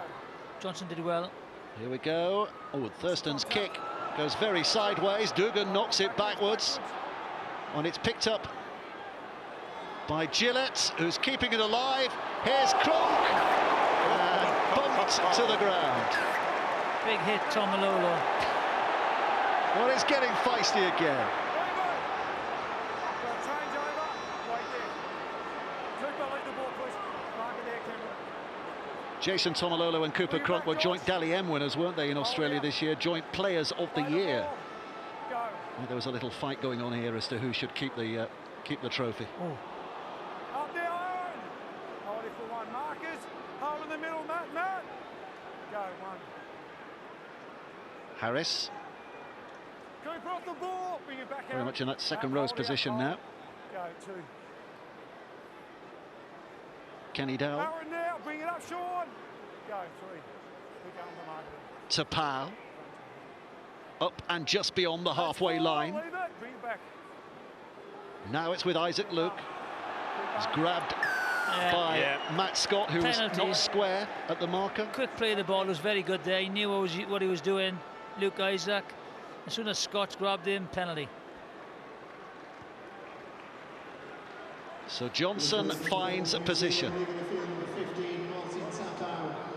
Johnson did well. Here we go. Oh, Thurston's kick goes very sideways. Dugan knocks it backwards. And it's picked up by Gillett, who's keeping it alive. Here's Cronk. And bumped to the ground. Big hit, Tomalolo. Well, it's getting feisty again. Change over. Right there. Cooper, lead the ball, please. Mark it there, Cameron. Jason Tomalolo and Cooper Cronk were joint Dally M winners, weren't they, in Australia this year? Joint Players of the Year. There was a little fight going on here as to who should keep the trophy. Oh. Up there, Owen. Hold it for one. Marcus. Hold in the middle, Matt. Go, one. Harris, Cooper off the ball. Bring it back out. very much in that second row's position now. Go, two. Kenny Dowell Aaron now, bring it up, Sean. Go, 3. Keep going the marker. to Powell. Up and just beyond the halfway line. Leave it, bring it back. Now it's with Isaac Luke. He's grabbed by Matt Scott, who was not square at the marker. Quick play of the ball was very good there. He knew what he was doing, Luke Isaac. As soon as Scott grabbed him, penalty. So Johnson finds a position.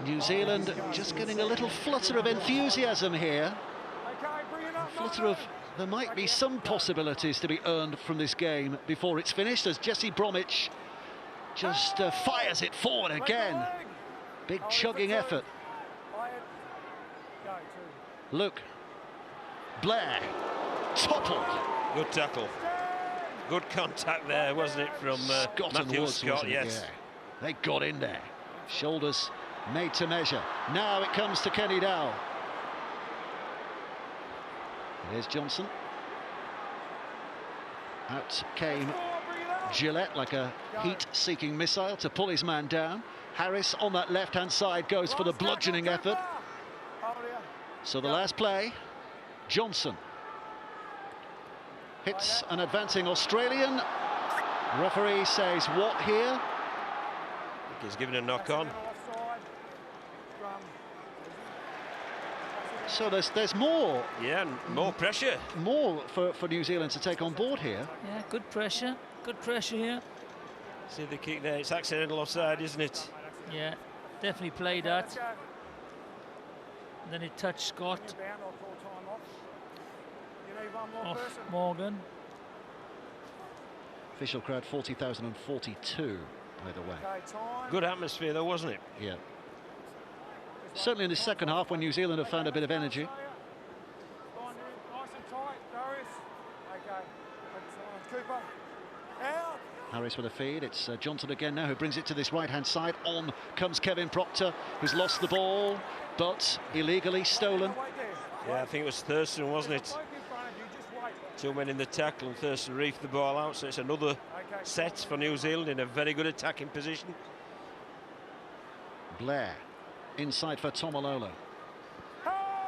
New Zealand just getting a little flutter of enthusiasm here. Flutter of there might be some possibilities to be earned from this game before it's finished, as Jesse Bromwich just fires it forward again. Big chugging effort. Luke. Blair. Toppled. Good tackle. Good contact there, wasn't it, from Matthew Scott? Yes. Yeah. They got in there. Shoulders made to measure. Now it comes to Kenny Dowell. Here's Johnson. Out came Gillette like a heat-seeking missile to pull his man down. Harris on that left-hand side goes for the bludgeoning effort. So the last play, Johnson hits an advancing Australian. Referee says what here? He's given a knock on. So there's more. Yeah, more pressure. More for New Zealand to take on board here. Yeah, good pressure. Good pressure here. See the kick there, it's accidental offside, isn't it? Yeah, definitely played that. Then he touched Scott. Off Morgan. Official crowd 40,042, by the way. Good atmosphere though, wasn't it? Yeah. Certainly in the second half, when New Zealand have found a bit of energy. Harris with a feed. It's Johnson again now, who brings it to this right-hand side. On comes Kevin Proctor, who's lost the ball, but illegally stolen. Yeah, I think it was Thurston, wasn't it? 2 men in the tackle, and Thurston reefed the ball out, so it's another set for New Zealand in a very good attacking position. Blair inside for Tomalolo.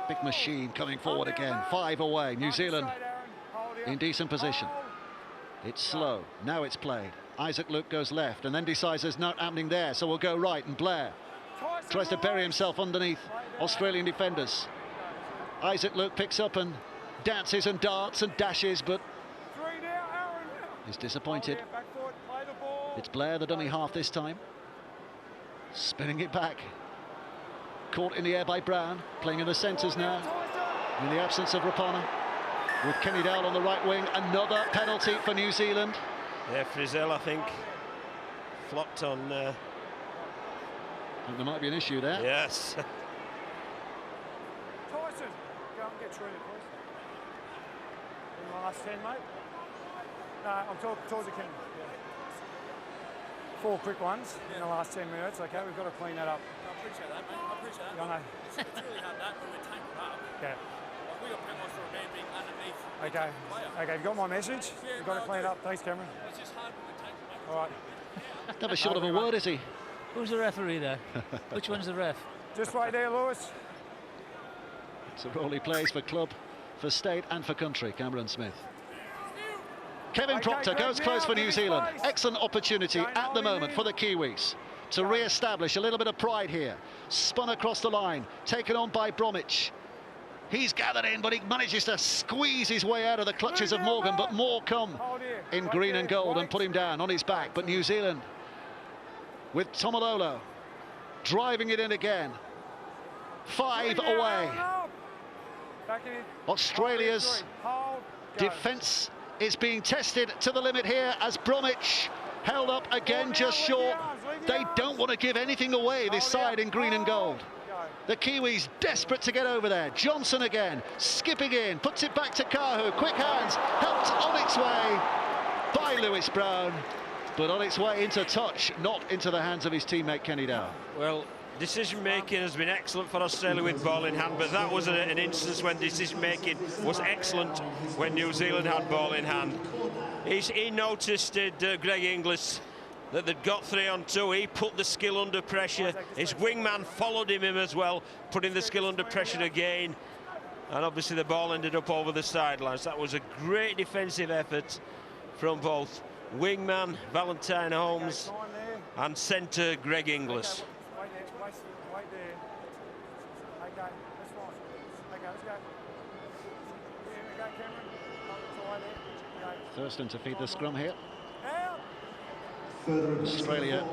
Big machine coming forward again. 5 away. New Zealand in decent position. It's slow. Now it's played. Isaac Luke goes left and then decides there's not happening there, so we'll go right. And Blair tries to bury himself underneath Australian defenders. Isaac Luke picks up and dances and darts and dashes, but is disappointed. It's Blair, the dummy half this time. Spinning it back. Caught in the air by Brown, playing in the centres now. In the absence of Rapana. With Kenny Dowell on the right wing, another penalty for New Zealand. Yeah, Frizzell, I think, flopped on... I think there might be an issue there. Yes. Tyson, go and get through it, please. In the last 10, mate. No, I'm talking towards the camera. Yeah. 4 quick ones in the last 10 minutes. Okay, we've got to clean that up. I appreciate that, mate. I appreciate that. I know. It's really hard that when we're tanking up. Yeah. Like we got penalties for a man being underneath. Okay. Okay, you've got my message? Yeah, you've got to clean it up. Thanks, Cameron. It's just hard when we're tanking, mate. All right. Never short of a word, is he? Who's the referee there? Which one's the ref? Just right there, Lewis. It's a role he plays for club, for state and for country, Cameron Smith. Kevin Proctor goes close for New Zealand. Excellent opportunity at the moment for the Kiwis to re-establish a little bit of pride here. Spun across the line, taken on by Bromwich. He's gathered in, but he manages to squeeze his way out of the clutches of Morgan, but more come in green and gold and put him down on his back. But New Zealand with Tomalolo driving it in again. 5 away. Australia's defence is being tested to the limit here as Bromwich held up again just short. They don't want to give anything away, this side in green and gold. The Kiwis desperate to get over there. Johnson again, skipping in, puts it back to Kahu. Quick hands, helped on its way by Lewis Brown, but on its way into touch, not into the hands of his teammate Kenny Dowell. Well, decision-making has been excellent for Australia with ball in hand, but that was an instance when decision-making was excellent when New Zealand had ball in hand. He noticed Greg Inglis that they'd got 3-on-2. He put the skill under pressure. His wingman followed him as well, putting the skill under pressure again. And obviously the ball ended up over the sidelines. That was a great defensive effort from both wingman Valentine Holmes and centre Greg Inglis. Wait there. Okay, that's fine. Okay, let's go. Here we go, Cameron. It's all right there. Okay. Thurston to feed the scrum here. Out. Australia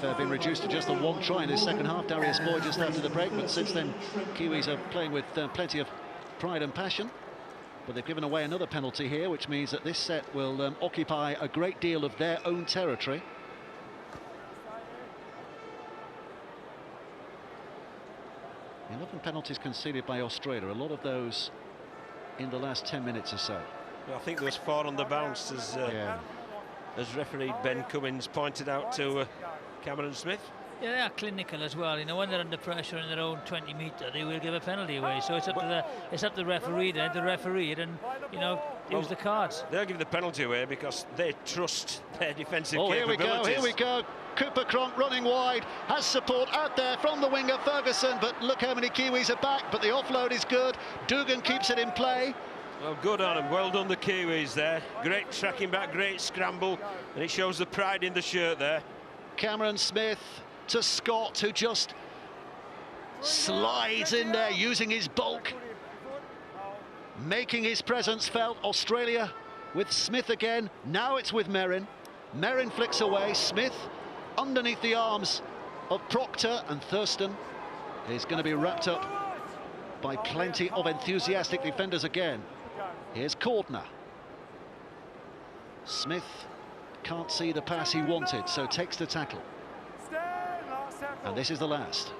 have been reduced to just the one try in this second half. Darius Boyd just after the break, but since then Kiwis are playing with plenty of pride and passion. But they've given away another penalty here, which means that this set will occupy a great deal of their own territory. 11 penalties conceded by Australia, a lot of those in the last 10 minutes or so. I think there was 4 on the bounce, as referee Ben Cummins pointed out to Cameron Smith. Yeah, they are clinical as well. You know, when they're under pressure in their own 20-metre, they will give a penalty away. So it's up to the referee then to referee it and, you know, use the cards. They'll give the penalty away because they trust their defensive Oh, capabilities. here we go. Cooper Cronk running wide, has support out there from the winger Ferguson, but look how many Kiwis are back, but the offload is good. Dugan keeps it in play. Well, good on him. Well done, the Kiwis there. Great tracking back, great scramble, and it shows the pride in the shirt there. Cameron Smith to Scott, who just slides in there using his bulk, making his presence felt. Australia with Smith again. Now it's with Merrin. Merrin flicks away. Smith underneath the arms of Proctor, and Thurston is going to be wrapped up by plenty of enthusiastic defenders again. Here's Cordner. Smith can't see the pass he wanted, so takes the tackle. And this is the last.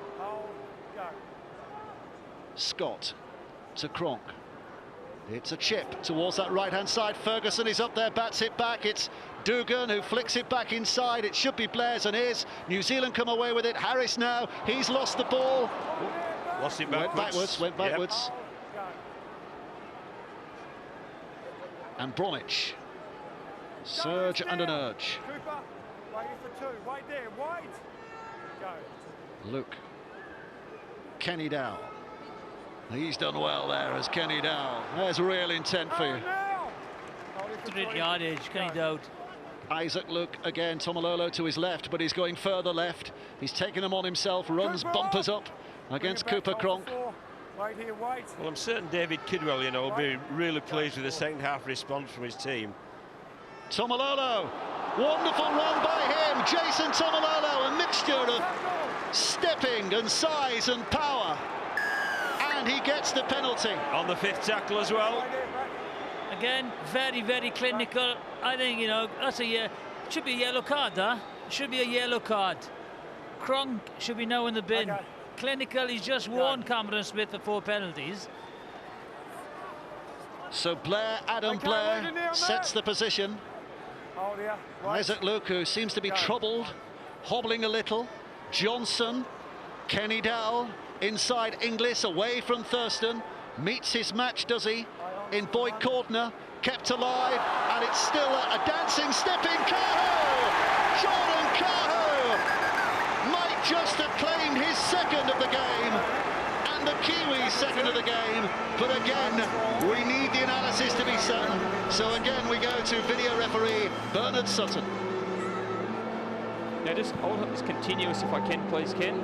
Scott to Cronk. It's a chip towards that right-hand side. Ferguson is up there, bats it back. It's Dugan who flicks it back inside. It should be Blair's, and here's New Zealand come away with it. Harris now, he's lost the ball. Lost it backwards. Went backwards. Yep. And Bromwich. Surge and an urge. Cooper, waiting for 2. Wait there, wait. Go. Luke. Kenny Dow. He's done well there as Kenny Dow. There's real intent for you. 3 yardage, Kenny Dow. Isaac Luke again, Tomalolo to his left, but he's going further left. He's taking them on himself, runs bumpers up against Cooper Cronk. Wait here, wait. Well, I'm certain David Kidwell, you know, will be really pleased with the second half response from his team. Tomalolo, wonderful run by him. Jason Tomalolo, a mixture of stepping and size and power. And he gets the penalty. On the 5th tackle as well. Again, very, very clinical. I think, you know, that's should be a yellow card, should be a yellow card. Cronk should be now in the bin. Okay. Clinical, he's just warned Cameron Smith for 4 penalties. So Adam Blair sets the position. Oh, yeah. Right. Isaac Luke, who seems to be troubled, hobbling a little. Johnson, Kenny Dowell, inside Inglis, away from Thurston. Meets his match, does he? In Boyd Cordner, kept alive, and it's still a dancing step in Kahu! Jordan Kahu might just have claimed his second of the game, and the Kiwis' second of the game, but again, we need the analysis to be certain. So again, we go to video referee Bernard Sutton. Now just hold up this continuous if I can, please, Ken.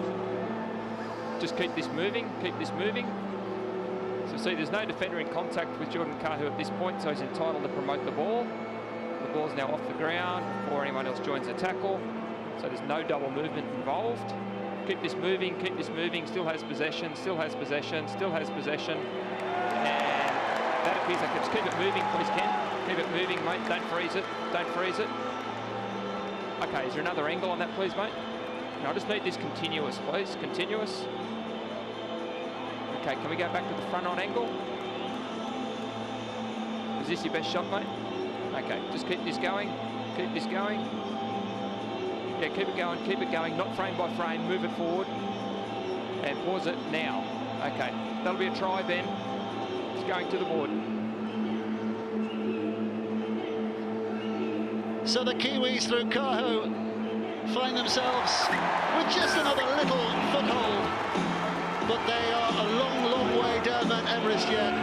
Just keep this moving, keep this moving. So see, there's no defender in contact with Jordan Kahu at this point, so he's entitled to promote the ball. The ball's now off the ground before anyone else joins the tackle. So there's no double movement involved. Keep this moving, still has possession, still has possession, still has possession. And that appears like it's keep it moving, please, Ken. Keep it moving, mate, don't freeze it, don't freeze it. Okay, is there another angle on that, please, mate? No, I just need this continuous, please, continuous. Okay, can we go back to the front on angle? Is this your best shot, mate? Okay, just keep this going, keep this going. Yeah, keep it going, not frame by frame, move it forward. And pause it now. Okay, that'll be a try, Ben. It's going to the board. So the Kiwis through Kahu find themselves with just another little foothold, but they are a long, long way down Mount Everest yet.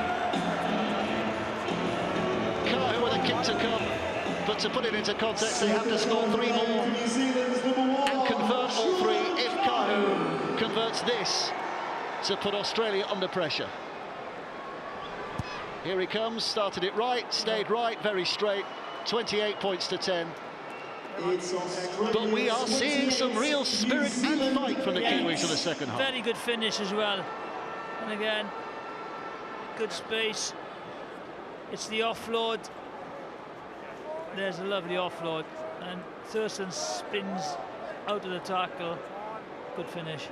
Kahu with a kick to come, but to put it into context, they have to score 3 more and convert all 3 if Kahu converts this to put Australia under pressure. Here he comes, started it right, stayed right, very straight, 28 points to 10. But we are seeing some real spirit and fight from the Kiwis in the second half. Very good finish as well. And again, good space. It's the offload. There's a lovely offload. And Thurston spins out of the tackle. Good finish.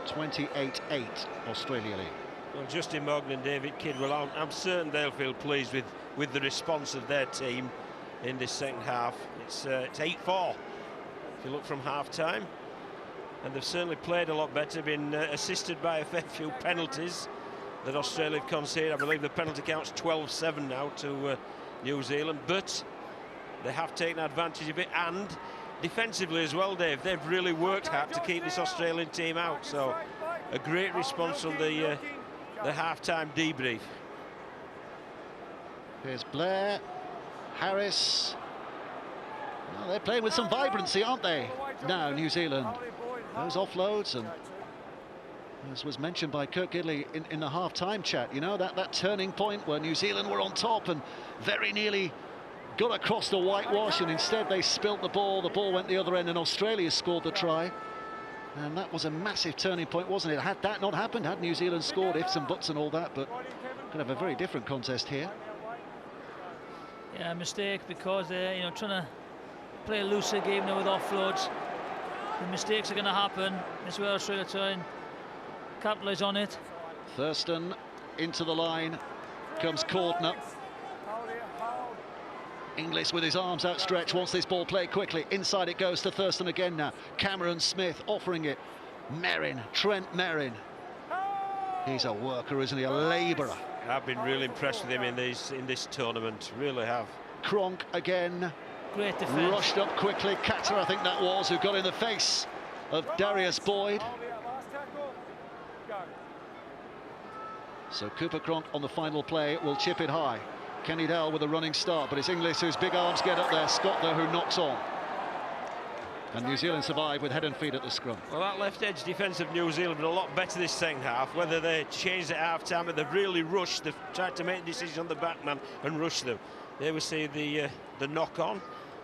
28-8 Australia lead. Well, Justin Morgan and David Kidd, well, I'm certain they'll feel pleased with the response of their team in this second half. It's 8-4 if you look from half-time, and they've certainly played a lot better, been assisted by a fair few penalties that Australia have conceded. I believe the penalty count's 12-7 now to New Zealand, but they have taken advantage of it, and defensively as well, Dave, they've really worked hard to keep this Australian team out, so a great response from the half-time debrief. Here's Blair, Harris. Well, they're playing with some vibrancy, aren't they? Now, New Zealand. Those offloads, and as was mentioned by Kirk Gidley in the half-time chat, you know, that turning point where New Zealand were on top and very nearly got across the whitewash, and instead they spilt the ball went the other end, and Australia scored the try. And that was a massive turning point, wasn't it? Had that not happened, had New Zealand scored, ifs and buts and all that, but kind of a very different contest here. Yeah, mistake, because they're, you know, trying to play a looser game now with offloads. The mistakes are going to happen. This is where Australia try and capitalise on it. Thurston into the line, comes Cordner. Inglis with his arms outstretched, wants this ball played quickly. Inside it goes to Thurston again now. Cameron Smith offering it. Merrin, Trent Merrin. He's a worker, isn't he? A labourer. I've been really impressed with him in this tournament, really have. Cronk again. Great defence. Rushed up quickly. Catter, I think that was, who got in the face of Darius Boyd. So Cooper Cronk on the final play will chip it high. Kenny Dowell with a running start, but it's Inglis whose big arms get up there. Scott there who knocks on. And New Zealand survive with head and feet at the scrum. Well, that left edge defence of New Zealand been a lot better this second half. Whether they changed at half-time, but they've really rushed. They've tried to make a decision on the backman and rush them. There we see the knock-on.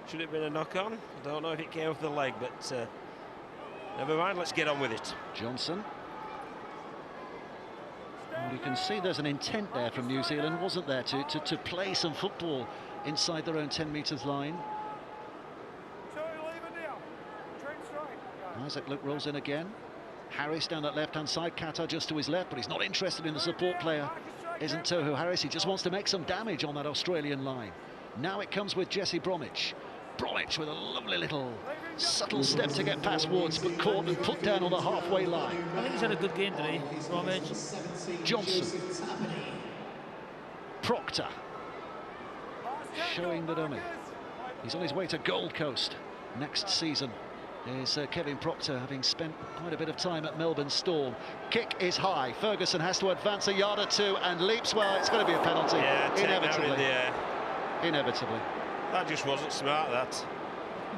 Should it have been a knock-on? I don't know if it came off the leg, but never mind, let's get on with it. Johnson. Well, you can see there's an intent there from New Zealand, wasn't there, to play some football inside their own 10 metres line. Isaac Luke rolls in again. Harris down that left-hand side. Qatar just to his left, but he's not interested in the support player. Isn't Tohu Harris. He just wants to make some damage on that Australian line. Now it comes with Jesse Bromwich. Bromwich with a lovely little subtle step to get past Woods, but caught and put down on the halfway line. I think he's had a good game today, Bromwich. Johnson. Proctor. Showing the dummy. He's on his way to Gold Coast next season. Is Kevin Proctor, having spent quite a bit of time at Melbourne Storm. Kick is high. Ferguson has to advance a yard or two and leaps. Well, it's going to be a penalty. Yeah, inevitably. In the air. Inevitably. That just wasn't smart, that.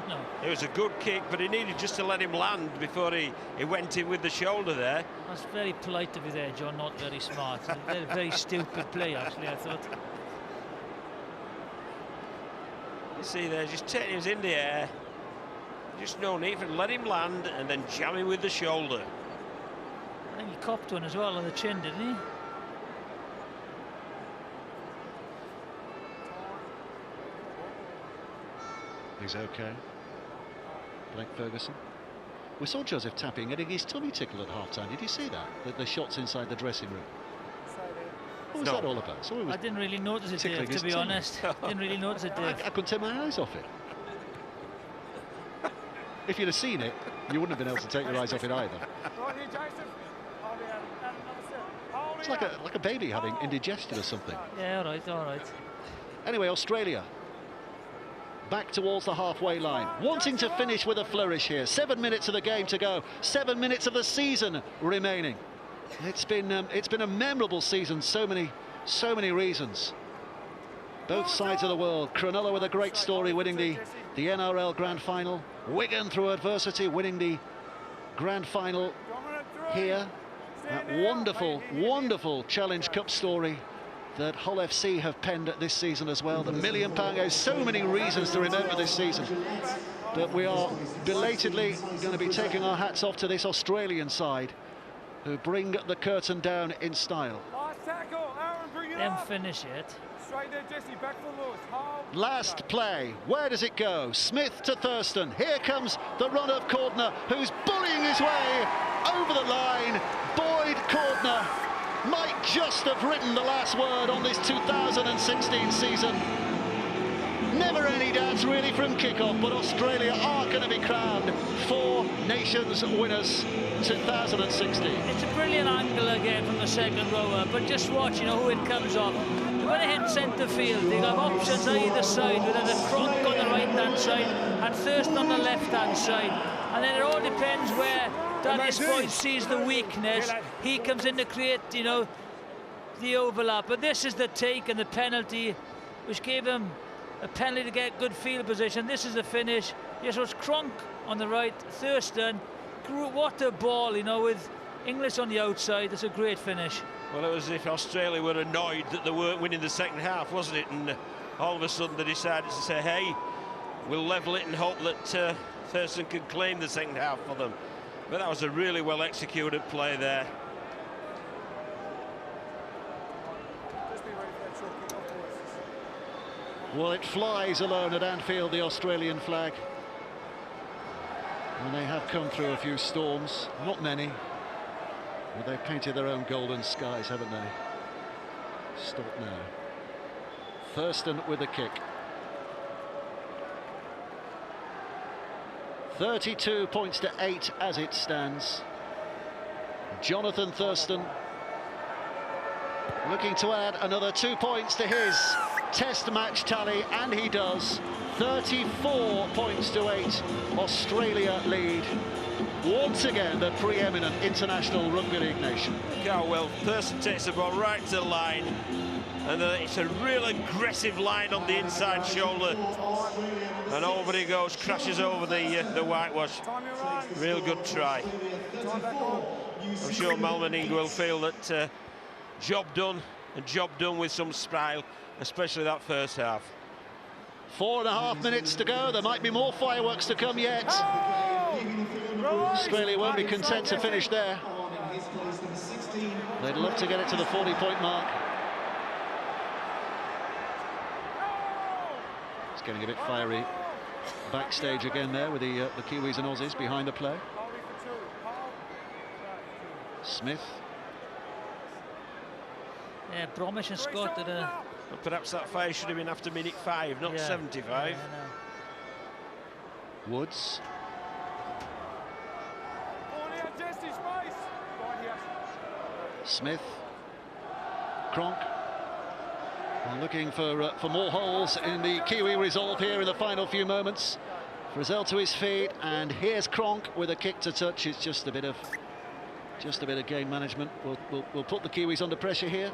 No. It was a good kick, but he needed just to let him land before he went in with the shoulder there. That's very polite of you there, John, not very smart. Very, very stupid play, actually, I thought. You see there, just taking him in the air. Just no need for him. Let him land and then jam him with the shoulder. I think he copped one as well on the chin, didn't he? He's okay. Blake Ferguson. We saw Joseph Tapping getting his tummy tickled at half-time. Did you see that? The shots inside the dressing room. What was that all about? So I didn't really notice it, Dave, to be honest. Didn't really notice it, Dave. I couldn't take my eyes off it. If you'd have seen it, you wouldn't have been able to take your eyes off it either. It's like a baby having indigestion or something. Yeah, all right, all right. Anyway, Australia back towards the halfway line, wanting to finish with a flourish here. 7 minutes of the game to go, 7 minutes of the season remaining. It's been a memorable season, so many reasons. Both sides of the world. Cronulla with a great story, winning the NRL Grand Final. Wigan through adversity, winning the Grand Final here. That wonderful Challenge Cup story that Hull FC have penned this season as well. The £1 million game, so many reasons to remember this season. But we are belatedly going to be taking our hats off to this Australian side, who bring the curtain down in style. Them finish it. Last play, where does it go? Smith to Thurston. Here comes the run of Cordner, who's bullying his way over the line. Boyd Cordner might just have written the last word on this 2016 season. Never any doubts really from kickoff, but Australia are going to be crowned Four Nations winners 2016. It's a brilliant angle again from the second rower, but just watch, you know, who it comes off. When they hit centre field, they have options either side, with a Cronk on the right-hand side and Thurston on the left-hand side. And then it all depends where Darius Boyd sees the weakness. He comes in to create, you know, the overlap. But this is the take and the penalty, which gave him a penalty to get good field position. This is the finish. Yes, it was Cronk on the right, Thurston. What a ball, you know, with English on the outside. It's a great finish. Well, it was as if Australia were annoyed that they weren't winning the second half, wasn't it? And all of a sudden they decided to say, hey, we'll level it and hope that Thurston can claim the second half for them. But that was a really well executed play there. Well, it flies alone at Anfield, the Australian flag. And they have come through a few storms, not many. But they've painted their own golden skies, haven't they? Stop now. Thurston with a kick. 32 points to 8 as it stands. Jonathan Thurston looking to add another 2 points to his test match tally, and he does. 34 points to 8. Australia lead. Once again, the preeminent international rugby league nation. Look how well Thurston takes the ball right to the line, and it's a real aggressive line on the inside shoulder, and over he goes, crashes over the whitewash. Real good try. I'm sure Malmaninga will feel that job done, and job done with some style, especially that first half. 4.5 minutes to go. There might be more fireworks to come yet. Australia won't be content to finish there. They'd love to get it to the 40-point mark. It's getting a bit fiery backstage again there with the Kiwis and Aussies behind the play. Smith. Yeah, Bromwich and Scott did a... But perhaps that fire should have been after minute 5, not 75. Woods. Smith. Cronk. Looking for more holes in the Kiwi resolve here in the final few moments. Frizzell to his feet, and here's Cronk with a kick to touch. It's just a bit of game management. We'll put the Kiwis under pressure here.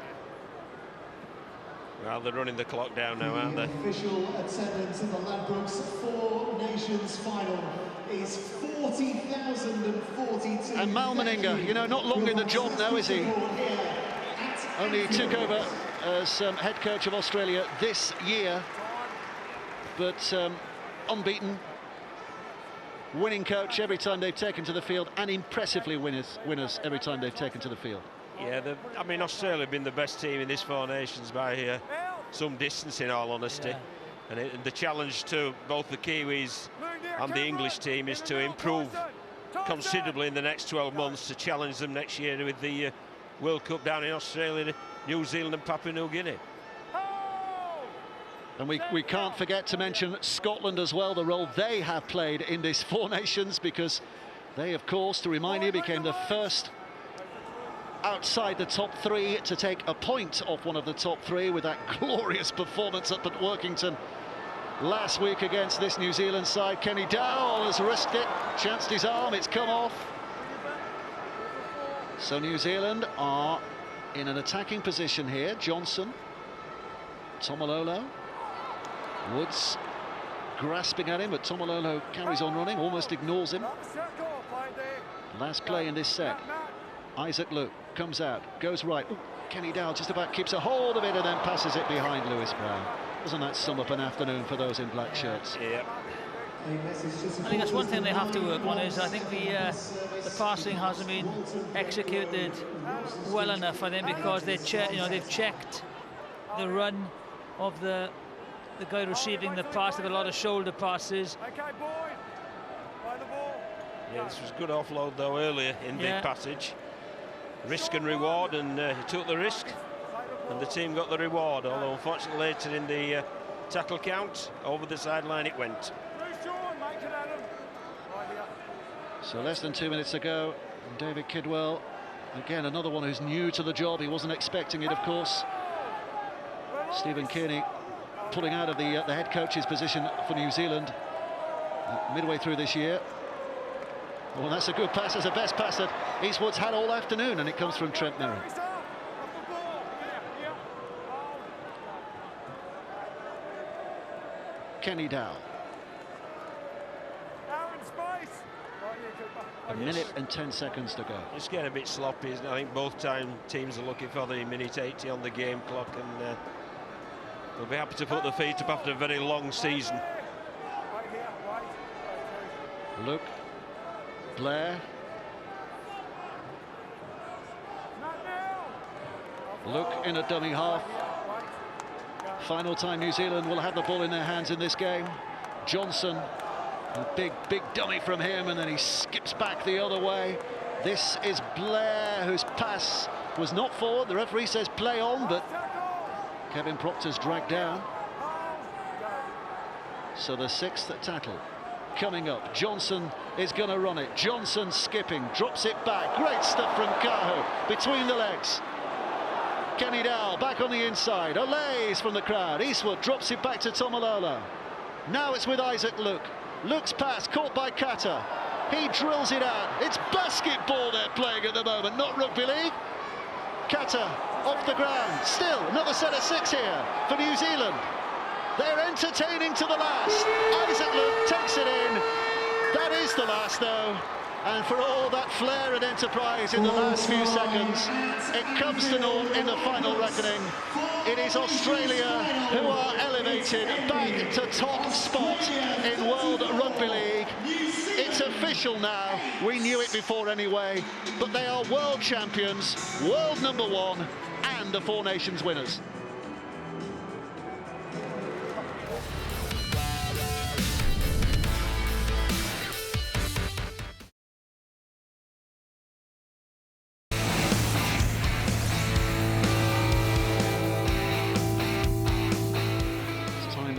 Well, they're running the clock down now, aren't they? Official attendance in the Ladbrokes Four Nations final is 40,042. And Malmaninga, you know, not long in the job now, is he? Only took over as head coach of Australia this year, but unbeaten, winning coach every time they've taken to the field, and impressively winners every time they've taken to the field. Yeah, I mean, Australia have been the best team in this Four Nations by some distance, in all honesty. And the challenge to both the Kiwis and the English team is to improve considerably in the next 12 months to challenge them next year with the World Cup down in Australia, New Zealand and Papua New Guinea. And we can't forget to mention Scotland as well, the role they have played in this Four Nations, because they, of course, to remind you, became the first outside the top three to take a point off one of the top three with that glorious performance up at Workington last week against this New Zealand side. Kenny Dowell has risked it, chanced his arm, it's come off. So New Zealand are in an attacking position here. Johnson, Tomalolo, Woods grasping at him, but Tomalolo carries on running, almost ignores him. Last play in this set. Isaac Luke comes out, goes right. Ooh, Kenny Dowell just about keeps a hold of it and then passes it behind Lewis Brown. Doesn't that sum up an afternoon for those in black shirts? Yeah. I think that's one thing they have to work on. Is I think the passing hasn't been executed well enough. I think because they've checked the run of the guy receiving the pass. They've a lot of shoulder passes. Yeah, this was good offload though earlier in the passage. Risk and reward, and he took the risk, and the team got the reward. Although unfortunately later in the tackle count, over the sideline it went. So less than 2 minutes to go. David Kidwell, again another one who's new to the job. He wasn't expecting it, of course. Stephen Kearney pulling out of the head coach's position for New Zealand midway through this year. Well, that's a good pass. That's the best pass that Eastwood's had all afternoon, and it comes from Trent Merritt. Kenny Dowell. A minute and 10 seconds to go. It's getting a bit sloppy, isn't it? I think both teams are looking for the minute 80 on the game clock, and they'll be happy to put their feet up after a very long season. Luke, Blair. Luke in a dummy half. Final time New Zealand will have the ball in their hands in this game. Johnson, a big dummy from him, and then he skips back the other way. This is Blair, whose pass was not forward. The referee says play on, but Kevin Proctor's dragged down. So the sixth tackle coming up. Johnson is going to run it. Johnson skipping, drops it back. Great stuff from Kahu between the legs. Kenny Dowell back on the inside. Olays from the crowd. Eastwood drops it back to Tomalolo. Now it's with Isaac Luke. Luke's pass caught by Kata. He drills it out. It's basketball they're playing at the moment, not rugby league. Kata off the ground. Still another set of six here for New Zealand. They're entertaining to the last. Isaac Luke takes it in. That is the last though. And for all that flair and enterprise in the last few seconds, it comes to naught in the final reckoning. It is Australia who are elevated back to top spot in World Rugby League. It's official now. We knew it before anyway, but they are world champions, world #1, and the Four Nations winners.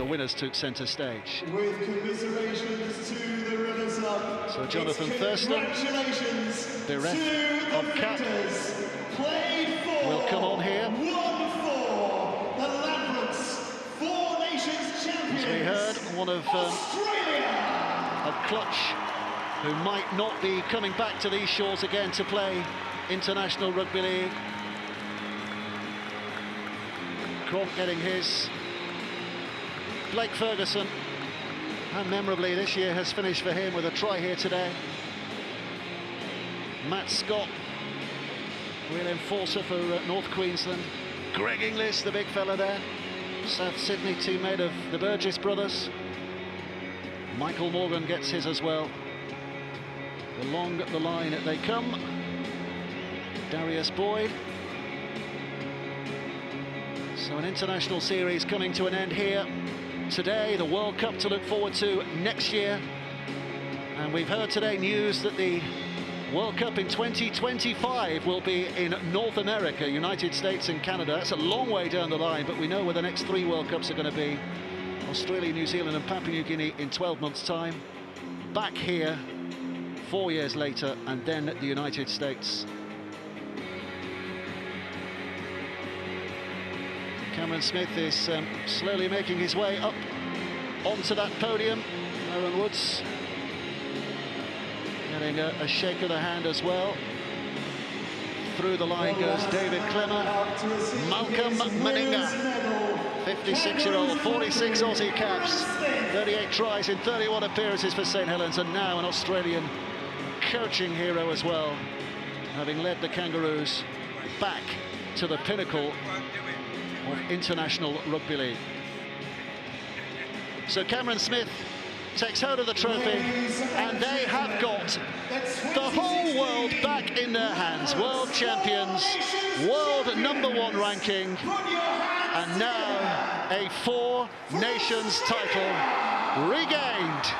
Winners took centre stage. With commiserations to the runners-up. So Jonathan Thurston, bereft of cap, will come on here. Won for the Ladbrokes Four Nations champions. As we heard, one of Clutch, who might not be coming back to these shores again to play international rugby league. Cronk getting his. Blake Ferguson, and memorably this year has finished for him with a try here today. Matt Scott, real enforcer for North Queensland. Greg Inglis, the big fella there. South Sydney teammate of the Burgess brothers. Michael Morgan gets his as well. Along the line they come. Darius Boyd. So an international series coming to an end here today. The World Cup to look forward to next year. And we've heard today news that the World Cup in 2025 will be in North America, United States and Canada. That's a long way down the line, but we know where the next 3 World Cups are going to be. Australia, New Zealand and Papua New Guinea in 12 months' time. Back here 4 years later, and then the United States. Cameron Smith is slowly making his way up onto that podium. Aaron Woods getting a shake of the hand as well. Through the line goes David Clemmer. Malcolm Meninga, 56-year-old, 46 Aussie caps, 38 tries in 31 appearances for St Helens, and now an Australian coaching hero as well, having led the Kangaroos back to the pinnacle of international rugby league. So Cameron Smith takes hold of the trophy, and they have got the whole world back in their hands. World champions, world #1 ranking, and now a 4 Nations title regained.